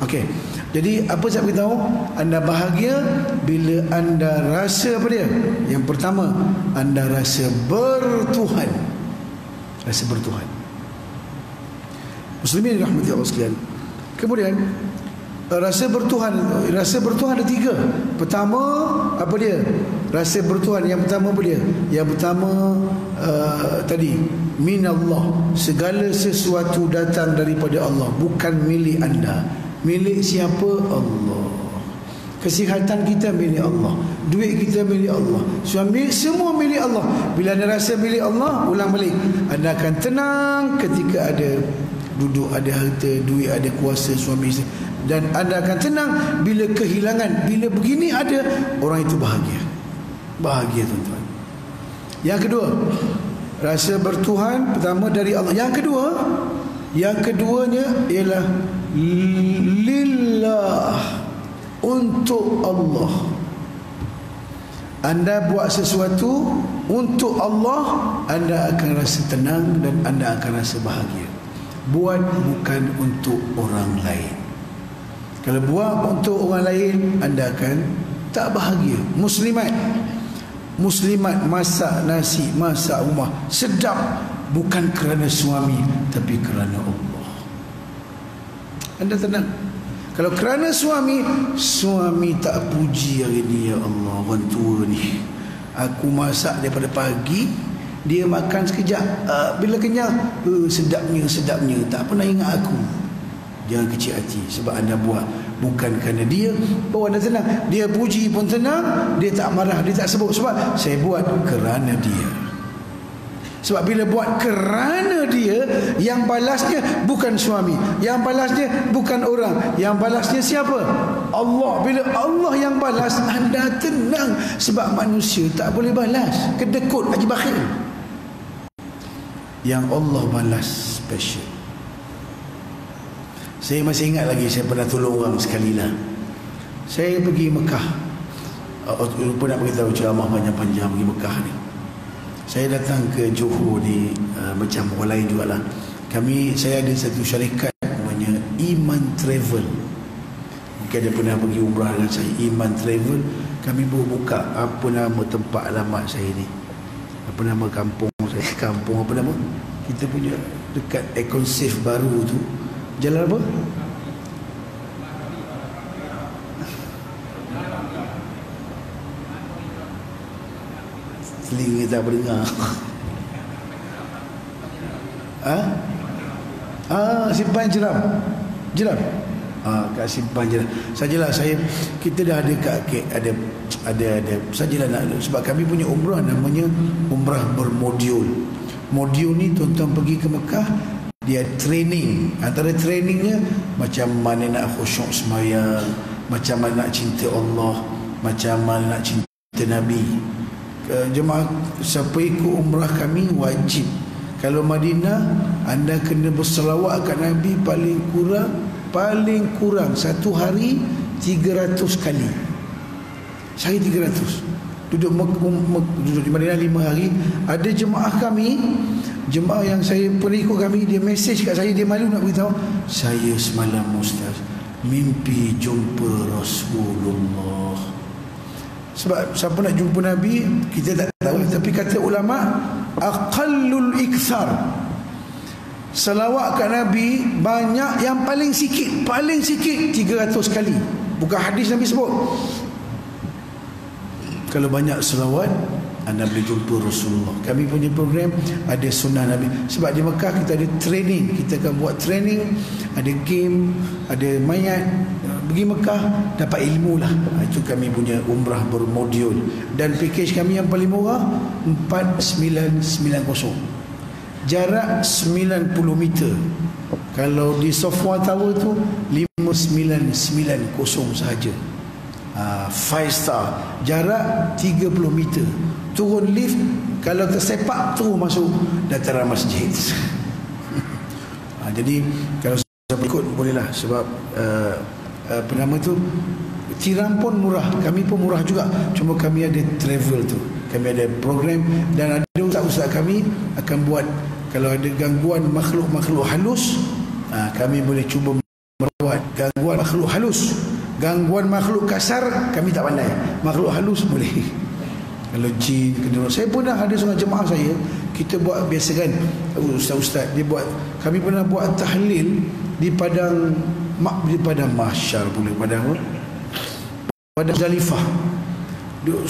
Okey. Jadi apa saya beritahu? Anda bahagia bila anda rasa apa dia? Yang pertama, anda rasa bertuhan. Rasa bertuhan. Muslimin rahmati Allah sekalian. Kemudian rasa bertuhan ada tiga. Pertama, apa dia? Rasa bertuhan yang pertama apa dia? Yang pertama tadi, minallah, segala sesuatu datang daripada Allah, bukan milik anda. Milik siapa? Allah. Kesihatan kita milik Allah, duit kita milik Allah, suami semua milik Allah. Bila anda rasa milik Allah, ulang balik, anda akan tenang ketika ada duduk, ada harta, duit, ada kuasa, suami isteri. Dan anda akan tenang bila kehilangan. Bila begini ada, orang itu bahagia. Bahagia, tuan-tuan. Yang kedua, rasa bertuhan pertama dari Allah. Yang keduanya ialah lillah, untuk Allah. Anda buat sesuatu untuk Allah, anda akan rasa tenang dan anda akan rasa bahagia. Buat bukan untuk orang lain. Kalau buat untuk orang lain, anda akan tak bahagia. Muslimat masak nasi, masak rumah sedap, bukan kerana suami, tapi kerana Allah. Anda tenang. Kalau kerana suami tak puji hari ni, ya Allah, orang tua ni, aku masak daripada pagi, dia makan sekejap, bila kenyang, sedapnya, tak pernah ingat aku. Jangan kecil hati. Sebab anda buat bukan kerana dia, baru anda tenang. Dia puji pun tenang, dia tak marah, dia tak sebut. Sebab saya buat kerana dia. Sebab bila buat kerana dia, yang balasnya bukan suami, yang balasnya bukan orang, yang balasnya siapa? Allah. Bila Allah yang balas, anda tenang. Sebab manusia tak boleh balas, kedekut, haji bakhil. Yang Allah balas special. Saya masih ingat lagi, saya pernah tolong orang sekali lah. Saya pergi Mekah, lupa nak beritahu ceramah panjang-panjang pergi Mekah ni. Saya datang ke Johor ni, macam orang lain jugalah. Saya ada satu syarikat namanya Iman Travel. Mungkin ada pernah pergi umrah dengan saya. Iman Travel. Kami buka, apa nama tempat alamat saya ni, apa nama kampung saya, kampung apa nama kita punya dekat Econ Safe baru tu, jalan apa? Telinga tak berdengar. Simpan Jeram. Kat Simpan Jeram. Sajalah kita dah ada ada sajalah nak, sebab kami punya umrah namanya umrah bermodul. Modul ni tuan-tuan pergi ke Mekah, dia training. Antara trainingnya macam mana nak khusyuk sembahyang, macam mana nak cinta Allah, macam mana nak cinta Nabi. Jemaah siapa ikut umrah kami wajib, kalau Madinah anda kena berselawat kat Nabi paling kurang satu hari 300 kali. Sehari 300. duduk di Madinah 5 hari. Ada jemaah kami, jemaah yang saya pernah ikut kami, dia mesej kat saya, dia malu nak beritahu, saya semalam ustaz mimpi jumpa Rasulullah. Sebab siapa nak jumpa Nabi kita tak tahu, tapi kata ulama aqallul ikthar, selawat kat Nabi banyak, yang paling sikit 300 kali. Bukan hadis Nabi sebut. Kalau banyak selawat, anda boleh jumpa Rasulullah. Kami punya program ada sunnah Nabi. Sebab di Mekah kita ada training, kita akan buat training, ada game, ada mayat. Pergi Mekah dapat ilmu lah. Itu kami punya umrah bermodul. Dan package kami yang paling murah 4990, jarak 90 meter. Kalau di Sofwa Tower tu 5990 sahaja. 5 star, jarak 30 meter. Turun lift, kalau tersepak terus masuk dataran masjid. Jadi kalau saya ikut bolehlah. Sebab apa nama tu, tiram pun murah, kami pun murah juga. Cuma kami ada travel tu, kami ada program. Dan ada ustaz-ustaz kami akan buat, kalau ada gangguan makhluk-makhluk halus, kami boleh cuba merawat gangguan makhluk halus. Gangguan makhluk kasar kami tak pandai, makhluk halus boleh. Kalau jin, kedua, saya pernah ada seorang jemaah saya, kita buat biasa kan, ustaz-ustaz dia buat, kami pernah buat tahlil di padang mahsyar pula, padang Zalifah.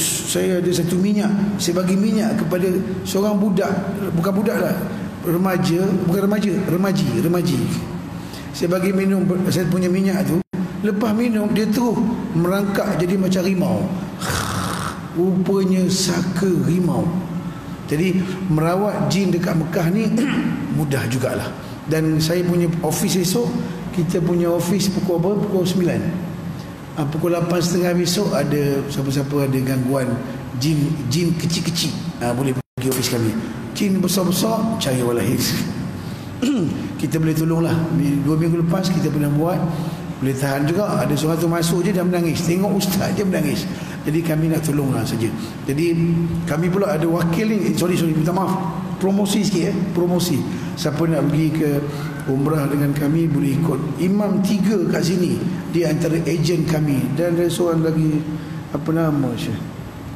Saya ada satu minyak, saya bagi minyak kepada seorang budak, bukan budak lah, remaji. Saya bagi minum, saya punya minyak tu. Lepas minum, dia terus merangkak jadi macam rimau. Rupanya saka rimau. Jadi merawat jin dekat Mekah ni mudah jugalah. Dan saya punya office esok, kita punya office pukul berapa? Pukul 9. Pukul 8.30 besok ada siapa-siapa ada gangguan jin kecil-kecil, boleh pergi office kami. Jin besar-besar, cari walahid. Kita boleh tolonglah. 2 minggu lepas kita pernah buat, boleh tahan juga. Ada seorang tu masuk je dah menangis, tengok ustaz je menangis. Jadi kami nak tolonglah saja. Jadi kami pula ada wakil ni, sorry minta maaf, promosi sikit promosi. Siapa nak pergi ke umrah dengan kami boleh ikut. Imam 3 kat sini, dia antara ejen kami. Dan ada seorang lagi, apa nama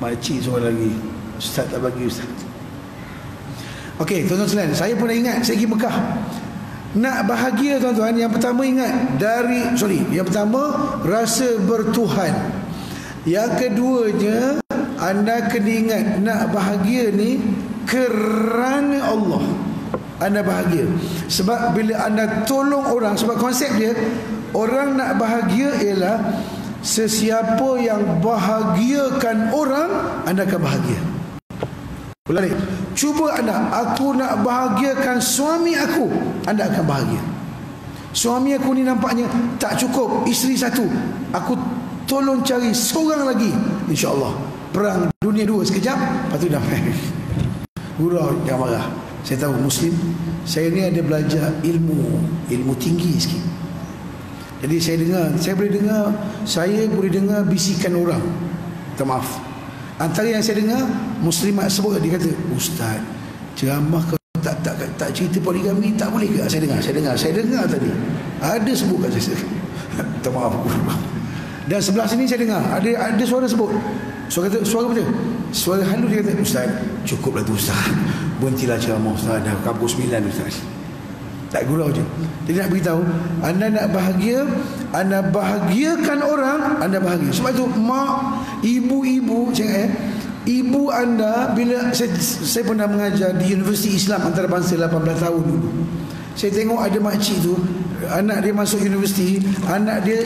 makcik seorang lagi, ustaz tak bagi ustaz. Okey, tuan-tuan sekalian, saya pernah ingat saya pergi Mekah. Nak bahagia tuan-tuan, yang pertama ingat yang pertama rasa bertuhan. Yang keduanya, anda kena ingat nak bahagia ni kerana Allah. Anda bahagia sebab bila anda tolong orang, sebab konsep dia, orang nak bahagia ialah sesiapa yang bahagiakan orang, anda akan bahagia. Ulangi, cuba anda, aku nak bahagiakan suami aku, anda akan bahagia. Suami aku ni nampaknya tak cukup, isteri satu, aku tolong cari seorang lagi, insya-Allah perang dunia 2 sekejap, lepas tu damai. Gurau jangan marah. Saya tahu Muslim, saya ni ada belajar ilmu tinggi sikit. Jadi saya boleh dengar bisikan orang. Minta maaf. Antara yang saya dengar, Muslimat sebut, dia kata, ustaz, ceramah kau tak cerita poligami, tak boleh ke? Saya dengar tadi. Ada sebut kat saya. Minta maaf. Dan sebelah sini saya dengar ada suara sebut. Suara betul. Suara halus, dia kata, ustaz, cukuplah tu ustaz. Berhentilah ceramah ustaz, dah kabur 9 ustaz. Tak gurau je. Jadi nak beritahu, anda nak bahagia, anda bahagiakan orang, anda bahagia. Sebab itu ibu-ibu, ibu anda, bila saya pernah mengajar di Universiti Islam Antarabangsa 18 tahun dulu. Saya tengok ada makcik tu, anak dia masuk universiti, anak dia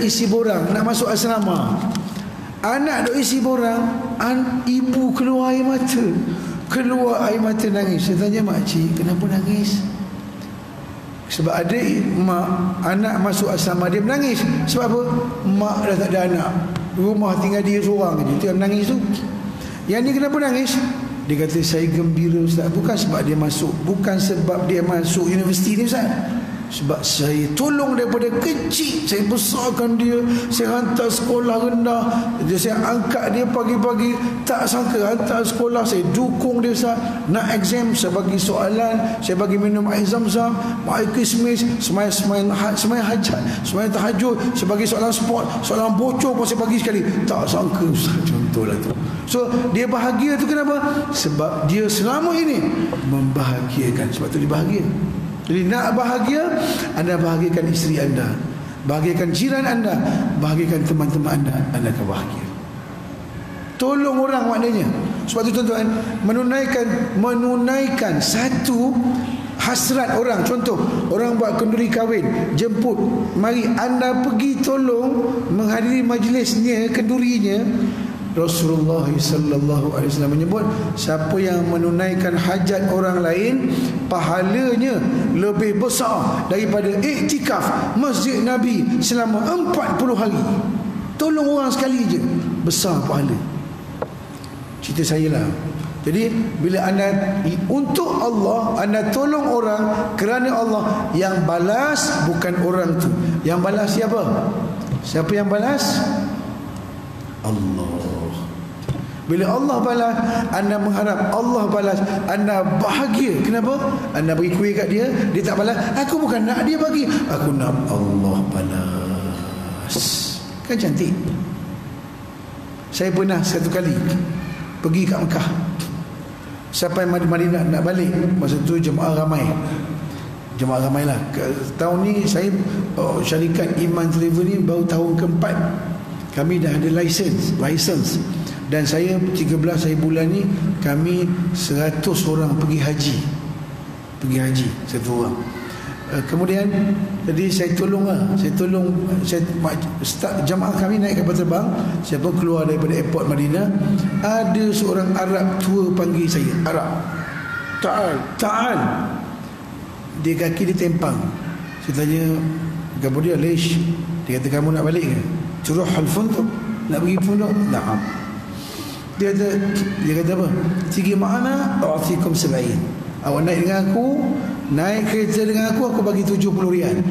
isi borang nak masuk asrama. Anak dia isi borang, ibu keluar air mata nangis. Saya tanya makcik, kenapa nangis? Sebab ada anak masuk asrama, dia menangis. Sebab apa? Mak dah tak ada anak, rumah tinggal dia seorang je. Itu yang menangis tu. Yang ni kenapa nangis? Dia kata, saya gembira ustaz, bukan sebab dia masuk universiti ni ustaz. Sebab saya tolong daripada kecil, saya besarkan dia, saya hantar sekolah rendah, saya angkat dia pagi-pagi, tak sangka hantar sekolah, saya dukung dia nak exam, saya bagi soalan, saya bagi minum air zam-zam, air kismis, sembahyang hajat, sembahyang tahajud, saya bagi soalan sport, soalan bocor pun saya bagi sekali. Tak sangka Ustaz, contohlah tu. So dia bahagia tu kenapa? Sebab dia selama ini membahagiakan, sebab tu dia bahagia. Jadi nak bahagia, anda bahagiakan isteri anda, bahagiakan jiran anda, bahagiakan teman-teman anda akan bahagia. Tolong orang maknanya. Sebab tu tuan-tuan, menunaikan satu hasrat orang. Contoh, orang buat kenduri kahwin, jemput, mari anda pergi tolong menghadiri majlisnya, kendurinya. Rasulullah sallallahu alaihi wasallam menyebut, siapa yang menunaikan hajat orang lain, pahalanya lebih besar daripada iktikaf Masjid Nabi selama 40 hari. Tolong orang sekali je, besar pahala. Cerita saya lah. Jadi bila anda untuk Allah, anda tolong orang kerana Allah, yang balas bukan orang tu. Yang balas siapa? Siapa yang balas? Allah. Bila Allah balas, anda mengharap Allah balas, anda bahagia. Kenapa? Anda bagi kuih kat dia, dia tak balas. Aku bukan nak dia bagi, aku nak Allah balas. Kan cantik. Saya pernah satu kali pergi kat Mekah, sampai Madinah nak balik. Masa tu jemaah ramai lah. Tahun ni saya syarikat Iman Travel ni baru tahun keempat. Kami dah ada license. Dan saya 13 hari bulan ni, kami 100 orang pergi haji satu orang. Kemudian jadi saya tolong start jemaah kami naik kapal terbang. Saya pun keluar daripada airport Madinah. Ada seorang Arab tua panggil saya, Arab, Ta'al. Dia kaki dia tempang. Saya tanya, "Kamu dia Leish?" Dia kata, "Kamu nak balik ke? Turuh al-funduk, nak pergi pondok?" "Na'am." Dia kata apa? "Tigi ma'ana a'tikum 70." Awak naik dengan aku, naik kereta dengan aku bagi 70 rial.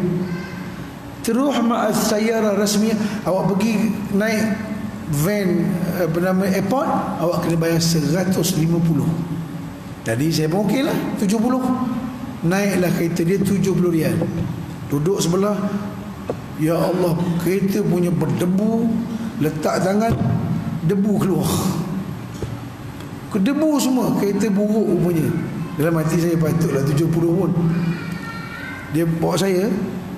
Teruh ma'as sayyara rasmiyah, awak pergi naik van bernama airport, awak kena bayar 150. Tadi saya pun okey lah, 70. Naiklah kereta dia 70 rial. Duduk sebelah, ya Allah, kereta punya berdebu. Letak tangan, debu keluar, debu semua. Kereta buruk rupanya. Dalam hati saya, patutlah 70 pun. Dia bawa saya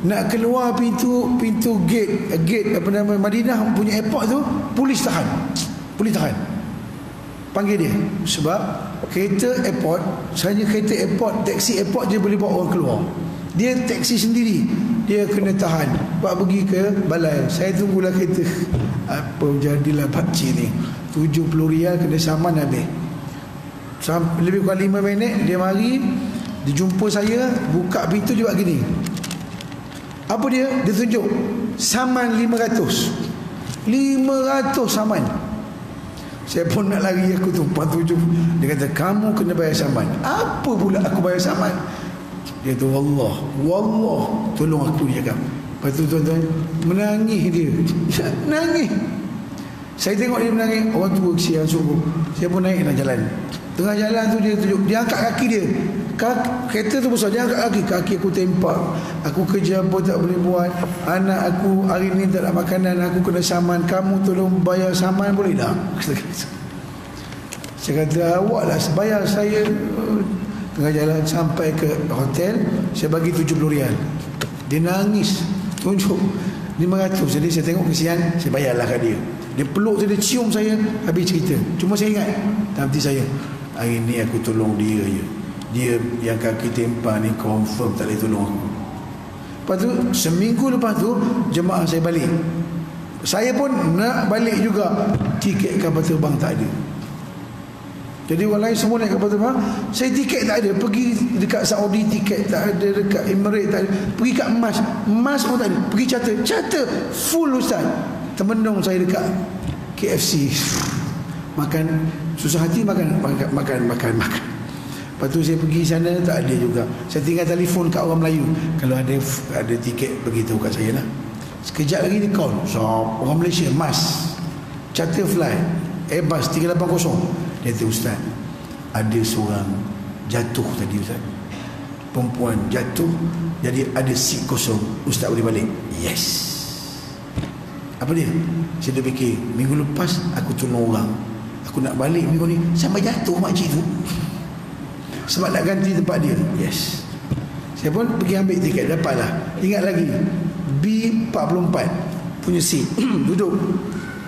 nak keluar pintu gate apa nama Madinah punya airport tu, polis tahan. Panggil dia. Sebab kereta airport, hanya kereta airport, taksi airport je boleh bawa orang keluar. Dia taksi sendiri, dia kena tahan. Pak pergi ke balai, saya tunggulah kereta. Apa jadilah pakcik ni, 70 rial kena saman habis. Lebih kurang 5 minit dia mari, dia jumpa saya, buka pintu, dia buat gini. Apa dia? Dia tunjuk saman 500 saman. Saya pun nak lari, aku tumpah 7. Dia kata, "Kamu kena bayar saman." Apa pula aku bayar saman? Dia kata, Wallah tolong aku, dia cakap. Lepas tu tuan-tuan, menangis dia. Nangis. Saya tengok dia menangis. Orang tua kesian sungguh. Saya pun naik dalam jalan. Tengah jalan tu dia tunjuk, dia angkat kaki dia. Kereta tu besar, dia angkat kaki aku tempak. Aku kerja apa tak boleh buat. Anak aku hari ni tak ada makanan, aku kena saman. Kamu tolong bayar saman boleh tak? Saya kata, awak lah bayar saya. Tengah jalan sampai ke hotel, saya bagi 70 rial. Dia nangis, tunjuk 500. Jadi saya tengok kesian, saya bayarlah kat dia. Dia peluk saya, dia cium saya, habis cerita. Cuma saya ingat dalam hati saya, hari ni aku tolong dia je. Dia yang kaki tempah ni confirm tak boleh tolong aku. Lepas tu seminggu lepas tu jemaah saya balik. Saya pun nak balik juga. Tiket kapal terbang tak ada. Jadi orang lain semua naik kapal terbang, saya tiket tak ada. Pergi dekat Saudi tiket tak ada, dekat Emirates tak ada. Pergi kat Mas pun tak ada. Pergi charter full ustaz. Temendung saya dekat KFC. Makan susah hati, makan. Lepas tu saya pergi sana, tak ada juga. Saya tinggal telefon kat orang Melayu, kalau ada tiket beritahu kat saya lah. Sekejap lagi dia call, so orang Malaysia, Mas, charter flight Airbus 380. Dia kata, Ustaz, ada seorang jatuh tadi Ustaz, perempuan jatuh, jadi ada seat kosong, Ustaz boleh balik? Yes. Apa dia? Saya dah fikir, minggu lepas aku tolong orang, aku nak balik minggu ni sampai jatuh makcik tu, sebab nak ganti tempat dia. Yes. Saya pun pergi ambil tiket, dapatlah. Ingat lagi, B44 punya seat. Duduk.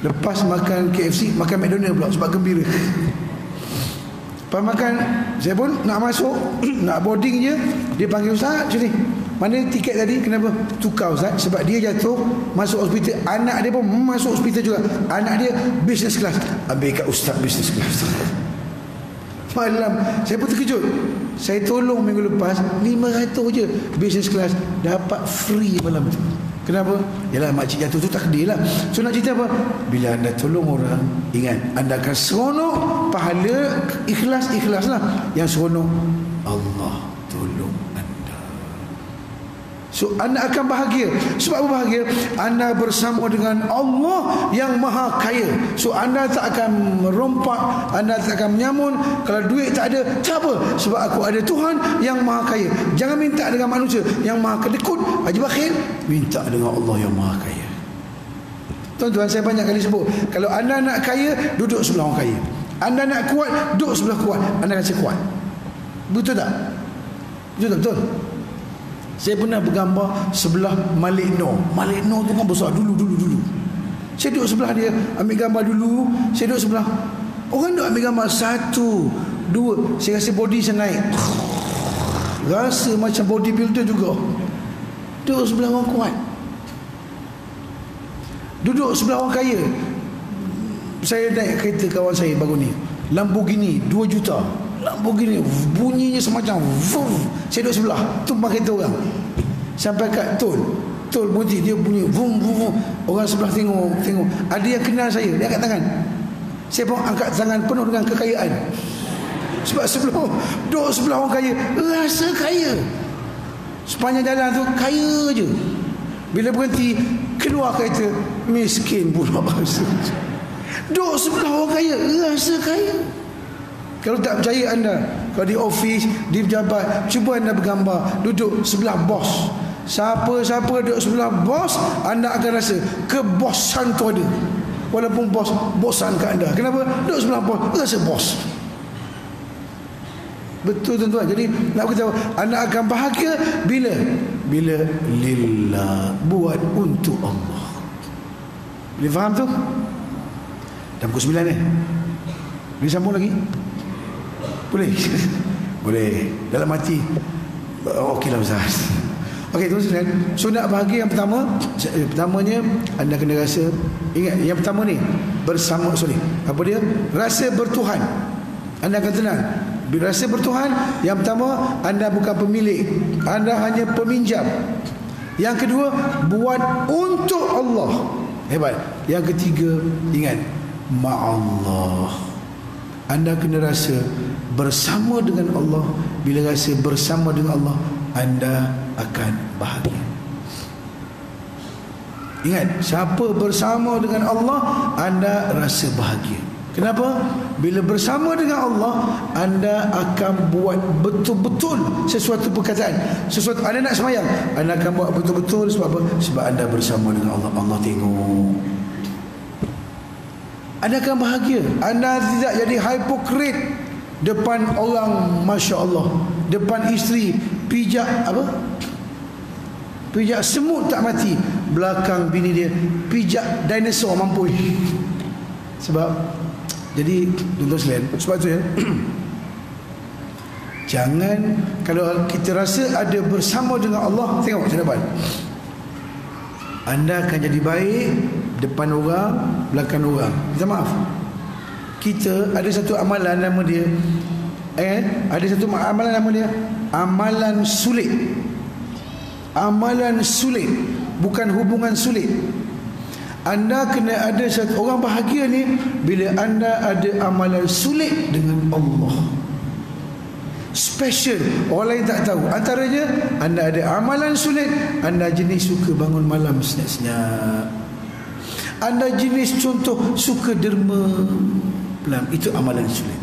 Lepas makan KFC, makan McDonald pula sebab gembira. Lepas makan, saya pun nak masuk, nak boarding je, dia panggil, Ustaz, sini, mana tiket tadi? Kenapa? Tukar Ustaz, sebab dia jatuh masuk hospital, anak dia pun masuk hospital juga, anak dia business class. Ambil kat Ustaz business class. Malam saya pun terkejut, saya tolong minggu lepas 500 je business class, dapat free malam tu. Kenapa? Yalah, makcik jatuh tu takdir lah. So nak cerita apa? Bila anda tolong orang, ingat, anda akan seronok, pahala ikhlas lah. Yang seronok, Allah tolong anda. So anda akan bahagia. Sebab apa bahagia? Anda bersama dengan Allah yang maha kaya. So anda tak akan merompak, anda tak akan menyamun. Kalau duit tak ada, tak apa, sebab aku ada Tuhan yang maha kaya. Jangan minta dengan manusia yang maha kedekut, Haji Bakhil. Minta dengan Allah yang maha kaya. Tuan-tuan, saya banyak kali sebut, kalau anda nak kaya, duduk sebelah orang kaya. Anda nak kuat, duduk sebelah kuat, anda rasa kuat. Betul tak? Betul. Saya pernah bergambar sebelah Malik Noor. Malik Noor tu kan besar dulu. Saya duduk sebelah dia, ambil gambar dulu. Saya duduk sebelah, orang duduk ambil gambar 1, 2. Saya rasa body saya naik, rasa macam bodybuilder juga. Duduk sebelah orang kuat, duduk sebelah orang kaya. Saya naik kereta kawan saya baru ni, Lamborghini 2 juta. Lamborghini bunyinya semacam vroom. Saya duduk sebelah, tumpang kereta orang sampai kat tol berhenti, dia bunyi vroom. Orang sebelah tengok. Ada yang kenal saya, dia angkat tangan. Saya pun angkat tangan penuh dengan kekayaan. Sebab duduk sebelah orang kaya, rasa kaya. Sepanjang jalan tu kaya je. Bila berhenti, keluar kereta, miskin pula. Duduk sebelah orang kaya, rasa kaya. Kalau tak percaya anda, kalau di office, di pejabat, cuba anda bergambar duduk sebelah bos. Siapa duduk sebelah bos, anda akan rasa kebosan tu ada. Walaupun bos bosan kat anda. Kenapa? Duduk sebelah bos, rasa bos. Betul tuan-tuan. Jadi nak beritahu, anda akan bahagia bila lillah, buat untuk Allah. Boleh faham tu? Dah pukul 9 ni. Boleh sambung lagi? Boleh? Boleh. Dalam hati, okeylah Ustaz. Okey, tuan-tuan. So nak bahagia yang pertamanya, anda kena rasa, ingat yang pertama ni, bersama, apa dia? Rasa bertuhan. Anda akan tenang. Bila rasa bertuhan, yang pertama, anda bukan pemilik, anda hanya peminjam. Yang kedua, buat untuk Allah. Hebat. Yang ketiga, ingat, ma'allah. Anda kena rasa bersama dengan Allah. Bila rasa bersama dengan Allah, anda akan bahagia. Ingat, siapa bersama dengan Allah, anda rasa bahagia. Kenapa? Bila bersama dengan Allah, anda akan buat betul-betul sesuatu perkataan. Sesuatu anda nak semayang, anda akan buat betul-betul. Sebab apa? Sebab anda bersama dengan Allah. Allah tengok. Anda akan bahagia. Anda tidak jadi hipokrit depan orang, Masya Allah, depan isteri, pijak semut tak mati, belakang bini dia pijak dinosaur mampu. Sebab, jadi tuan-tuan sekalian, sebab tu ya, jangan, kalau kita rasa ada bersama dengan Allah, tengok macam depan, anda akan jadi baik depan orang, belakang orang. Minta maaf, kita ada satu amalan nama dia amalan sulit. Amalan sulit, bukan hubungan sulit. Anda kena ada satu orang bahagia ni bila anda ada amalan sulit dengan Allah. special, orang lain tak tahu. Antaranya anda ada amalan sulit. Anda jenis suka bangun malam senyap-senyap. Anda jenis contoh suka derma pelan. Itu amalan sulit.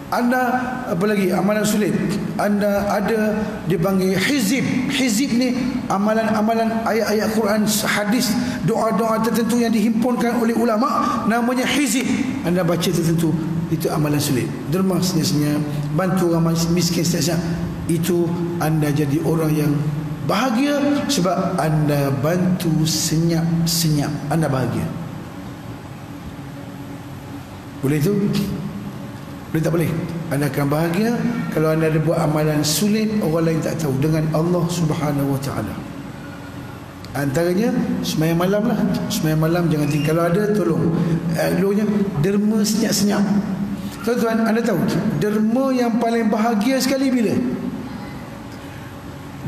Anda apa lagi amalan sulit? Anda ada dipanggil hizib. Hizib ni amalan-amalan ayat-ayat Quran, hadis, doa-doa tertentu yang dihimpunkan oleh ulama, namanya hizib. Anda baca tertentu, itu amalan sulit. Derma senyap-senyap, bantu orang miskin senyap-senyap. Itu anda jadi orang yang bahagia sebab anda bantu senyap-senyap. Anda bahagia. Boleh itu? Boleh tak boleh? Anda akan bahagia kalau anda ada buat amalan sulit, orang lain tak tahu, dengan Allah Subhanahu Wa Taala. Antaranya sembahyang malam lah. Sembahyang malam jangan tinggal. Kalau ada tolong dulunya derma senyap-senyap. Tuan-tuan, anda tahu derma yang paling bahagia sekali bila?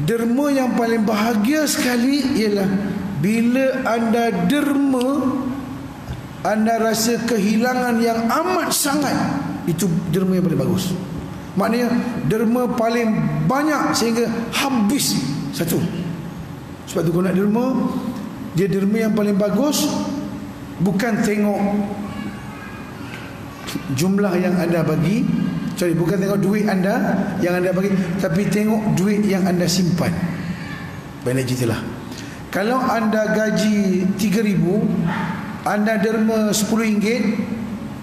Derma yang paling bahagia sekali ialah bila anda derma, anda rasa kehilangan yang amat sangat. Itu derma yang paling bagus. Maknanya derma paling banyak sehingga habis satu. Sebab tu kalau nak derma, dia derma yang paling bagus. Bukan tengok jumlah yang anda bagi, bukan tengok duit anda yang anda bagi, tapi tengok duit yang anda simpan. Banyak ceritalah. Kalau anda gaji 3,000, anda derma RM10,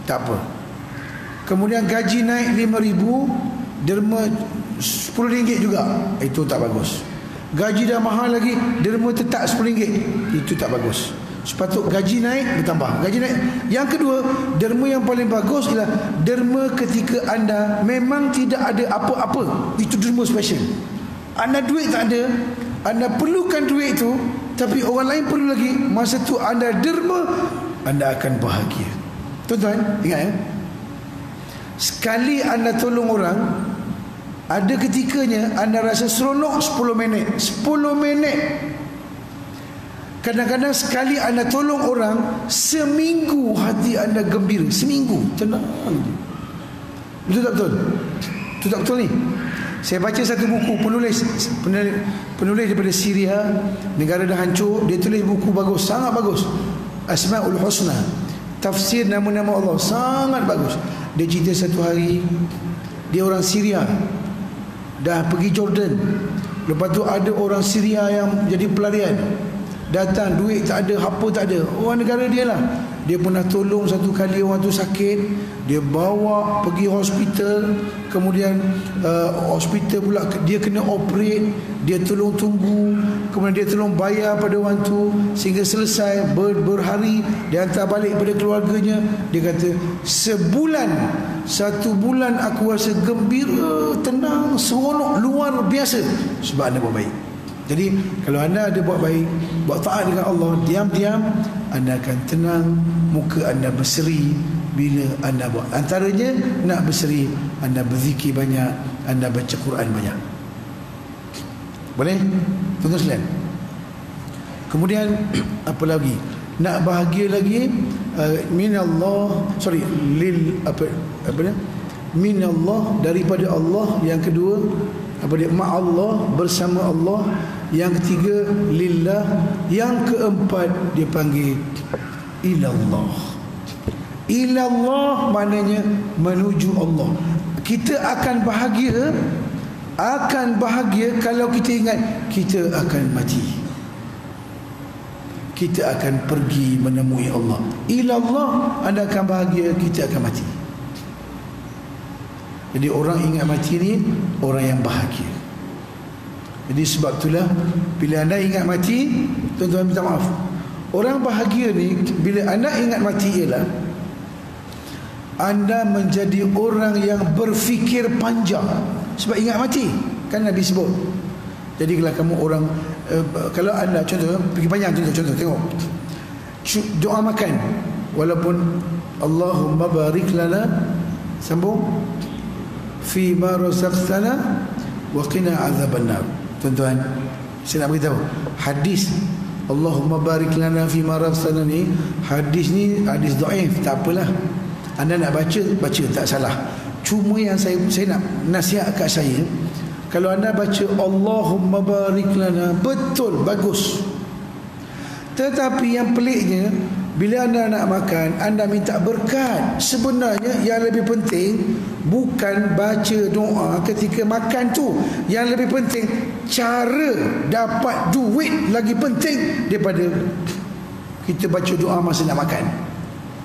tak apa. Kemudian gaji naik 5,000, derma RM10 juga, itu tak bagus. Gaji dah mahal lagi, derma tetap RM10, itu tak bagus. Sepatut gaji naik bertambah, gaji naik. Yang kedua, derma yang paling bagus ialah derma ketika anda memang tidak ada apa-apa. Itu derma special. Anda duit tak ada, anda perlukan duit itu, tapi orang lain perlu lagi. Masa tu anda derma, anda akan bahagia. Tuan-tuan, ingat ya, sekali anda tolong orang, ada ketikanya anda rasa seronok 10 minit. 10 minit. Kadang-kadang sekali anda tolong orang, seminggu hati anda gembira. Seminggu, tenang. Betul tak betul? Betul tak betul ni? Saya baca satu buku penulis daripada Syria, negara dah hancur. Dia tulis buku bagus, sangat bagus, Asmaul Husna, tafsir nama-nama Allah, sangat bagus. Dia cerita satu hari dia orang Syria dah pergi Jordan. Lepas tu ada orang Syria yang jadi pelarian, datang, duit tak ada, apa tak ada, orang negara dia lah. Dia pernah tolong satu kali orang tu sakit, dia bawa pergi hospital. Kemudian hospital pula dia kena operate, dia tolong tunggu, kemudian dia tolong bayar pada orang tu sehingga selesai berhari. Dia hantar balik pada keluarganya. Dia kata, satu bulan aku rasa gembira, tenang, seronok luar biasa sebab anda buat baik. Jadi kalau anda ada buat baik, buat taat dengan Allah, diam-diam anda akan tenang, muka anda berseri bila anda buat. Antaranya nak berseri, anda berzikir banyak, anda baca Quran banyak. Boleh? Tuan-tuan sekalian. Kemudian apa lagi? Nak bahagia lagi, minallah, daripada Allah. Yang kedua, ma'allah, bersama Allah. Yang ketiga, lillah. Yang keempat dipanggil ilallah. Ilallah maknanya menuju Allah. Kita akan bahagia kalau kita ingat kita akan mati, kita akan pergi menemui Allah. Ilallah, anda akan bahagia, kita akan mati. Jadi orang ingat mati ni orang yang bahagia. Jadi sebab itulah bila anda ingat mati, tuan-tuan minta maaf, orang bahagia ni bila anda ingat mati ialah anda menjadi orang yang berfikir panjang. Sebab ingat mati, kan Nabi sebut. Jadi kalau kamu orang kalau anda contoh fikir panjang, contoh tengok doa makan, walaupun Allahumma barik lana, sambung, fi ma razaqtana wa qina azabannar. Tuan-tuan, saya nak beritahu hadis Allahumma barik lana fi ma razaqtana ni, hadis ni hadis dhaif, tak apalah. Anda nak baca tak salah. Cuma yang saya nak nasihat kat saya, kalau anda baca Allahumma barik lana, betul, bagus. Tetapi yang peliknya, bila anda nak makan, anda minta berkat. Sebenarnya yang lebih penting bukan baca doa ketika makan tu. Yang lebih penting cara dapat duit lagi penting daripada kita baca doa masa nak makan.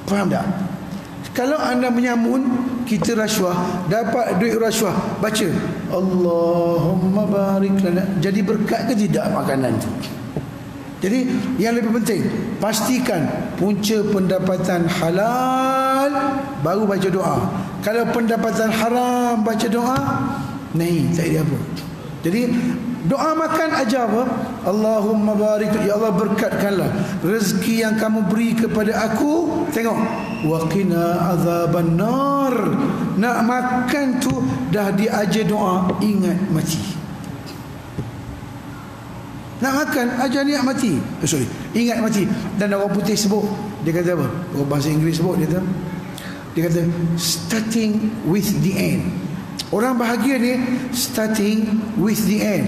Faham tak? Kalau anda menyamun, kita rasuah, dapat duit rasuah, baca Allahumma barik lana, jadi berkat ke tidak makanan tu? Jadi yang lebih penting, pastikan punca pendapatan halal, baru baca doa. Kalau pendapatan haram baca doa, nahi, tak ada apa. Jadi doa makan ajar apa? Allahumma barik, ya Allah berkatkanlah rezeki yang kamu beri kepada aku. Tengok, wa qina azaban nar. Nak makan tu dah diajar doa, ingat mati. Nak makan ajar niat mati. Ingat mati. Dan orang putih sebut, dia kata apa? Orang bahasa Inggeris sebut, dia kata starting with the end. Orang bahagia ni starting with the end.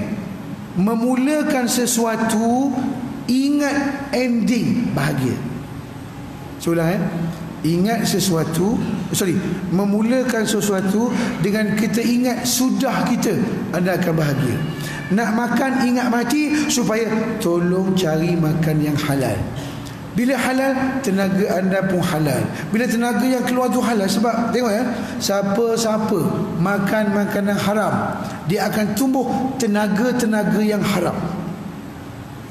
Memulakan sesuatu, ingat ending bahagia. Ingat sesuatu, memulakan sesuatu dengan kita ingat sudah kita, anda akan bahagia. Nak makan ingat mati, supaya tolong cari makan yang halal. Bila halal, tenaga anda pun halal. Bila tenaga yang keluar tu halal, sebab tengok ya, siapa-siapa makan makanan haram, dia akan tumbuh tenaga-tenaga yang haram.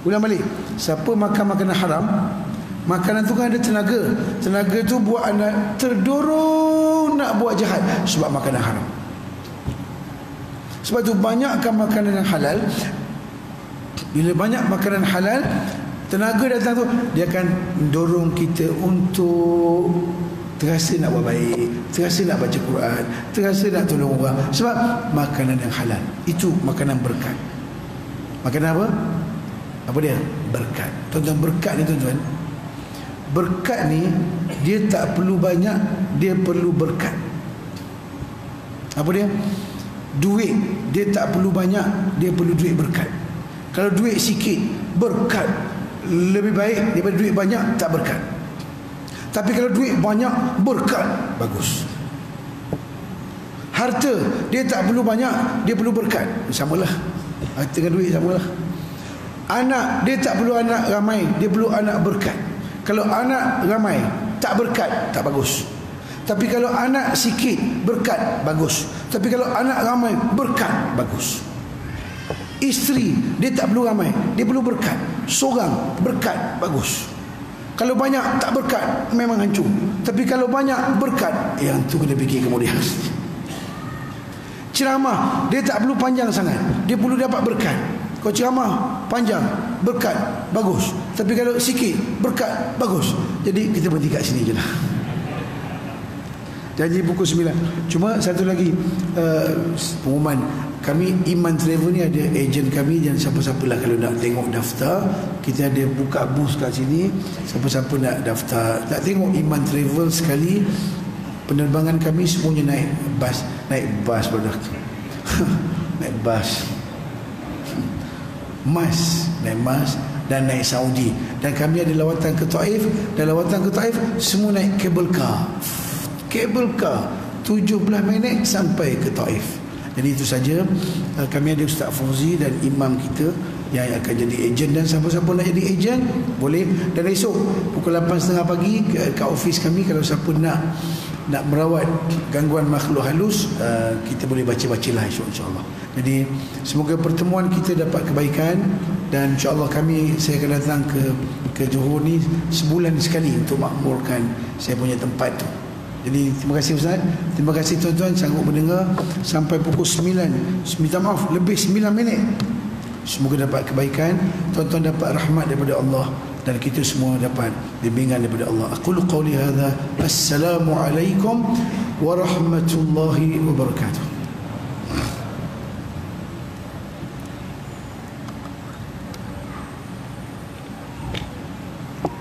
Ulang balik, siapa makan makanan haram, makanan tu kan ada tenaga. Tenaga tu buat anda terdorong nak buat jahat sebab makanan haram. Sebab tu banyakkan makanan yang halal. Bila banyak makanan halal, tenaga datang tu, dia akan mendorong kita untuk terasa nak buat baik, terasa nak baca Quran, terasa nak tolong orang. Sebab makanan yang halal itu makanan berkat. Makanan apa? Apa dia? Berkat. Tuan-tuan, berkat ni tuan-tuan, berkat ni dia tak perlu banyak, dia perlu berkat. Apa dia? Duit dia tak perlu banyak, dia perlu duit berkat. Kalau duit sikit, berkat lebih baik daripada duit banyak tak berkat. Tapi kalau duit banyak, berkat, bagus. Harta dia tak perlu banyak, dia perlu berkat. Samalah, harta dengan duit samalah. Anak dia tak perlu anak ramai, dia perlu anak berkat. Kalau anak ramai tak berkat, tak bagus. Tapi kalau anak sikit, berkat, bagus. Tapi kalau anak ramai, berkat, bagus. Isteri dia tak perlu ramai, dia perlu berkat. Seorang, berkat, bagus. Kalau banyak tak berkat, memang hancur. Tapi kalau banyak berkat, yang tu kena fikir kemudian. Ceramah dia tak perlu panjang sangat, dia perlu dapat berkat. Kalau ceramah panjang, berkat, bagus. Tapi kalau sikit, berkat, bagus. Jadi kita berhenti kat sini je lah. Janji pukul 9. Cuma satu lagi pengumuman, kami Iman Travel ni ada ejen kami, dan siapa-siapa lah kalau nak tengok daftar, kita ada buka booth kat sini. Siapa-siapa nak daftar, nak tengok Iman Travel sekali, penerbangan kami semuanya naik bas naik bas Mas dan naik Saudi. Dan kami ada lawatan ke Taif, dan lawatan ke Taif semua naik cable car 17 minit sampai ke Taif. Jadi itu saja. Kami ada Ustaz Fauzi dan imam kita yang akan jadi ejen, dan siapa-siapa nak jadi ejen boleh. Dan esok pukul 8.30 pagi kat office kami, kalau siapa nak merawat gangguan makhluk halus, kita boleh baca-bacalah esok, insya-Allah. Jadi semoga pertemuan kita dapat kebaikan, dan insya-Allah saya akan datang ke Johor ni sebulan sekali untuk makmurkan saya punya tempat tu. Jadi terima kasih Ustaz, terima kasih tuan-tuan sanggup mendengar sampai pukul 9. Minta maaf, lebih 9 minit. Semoga dapat kebaikan, tuan-tuan dapat rahmat daripada Allah, dan kita semua dapat bimbingan daripada Allah. Aqulu qawli hadza, assalamualaikum warahmatullahi wabarakatuh.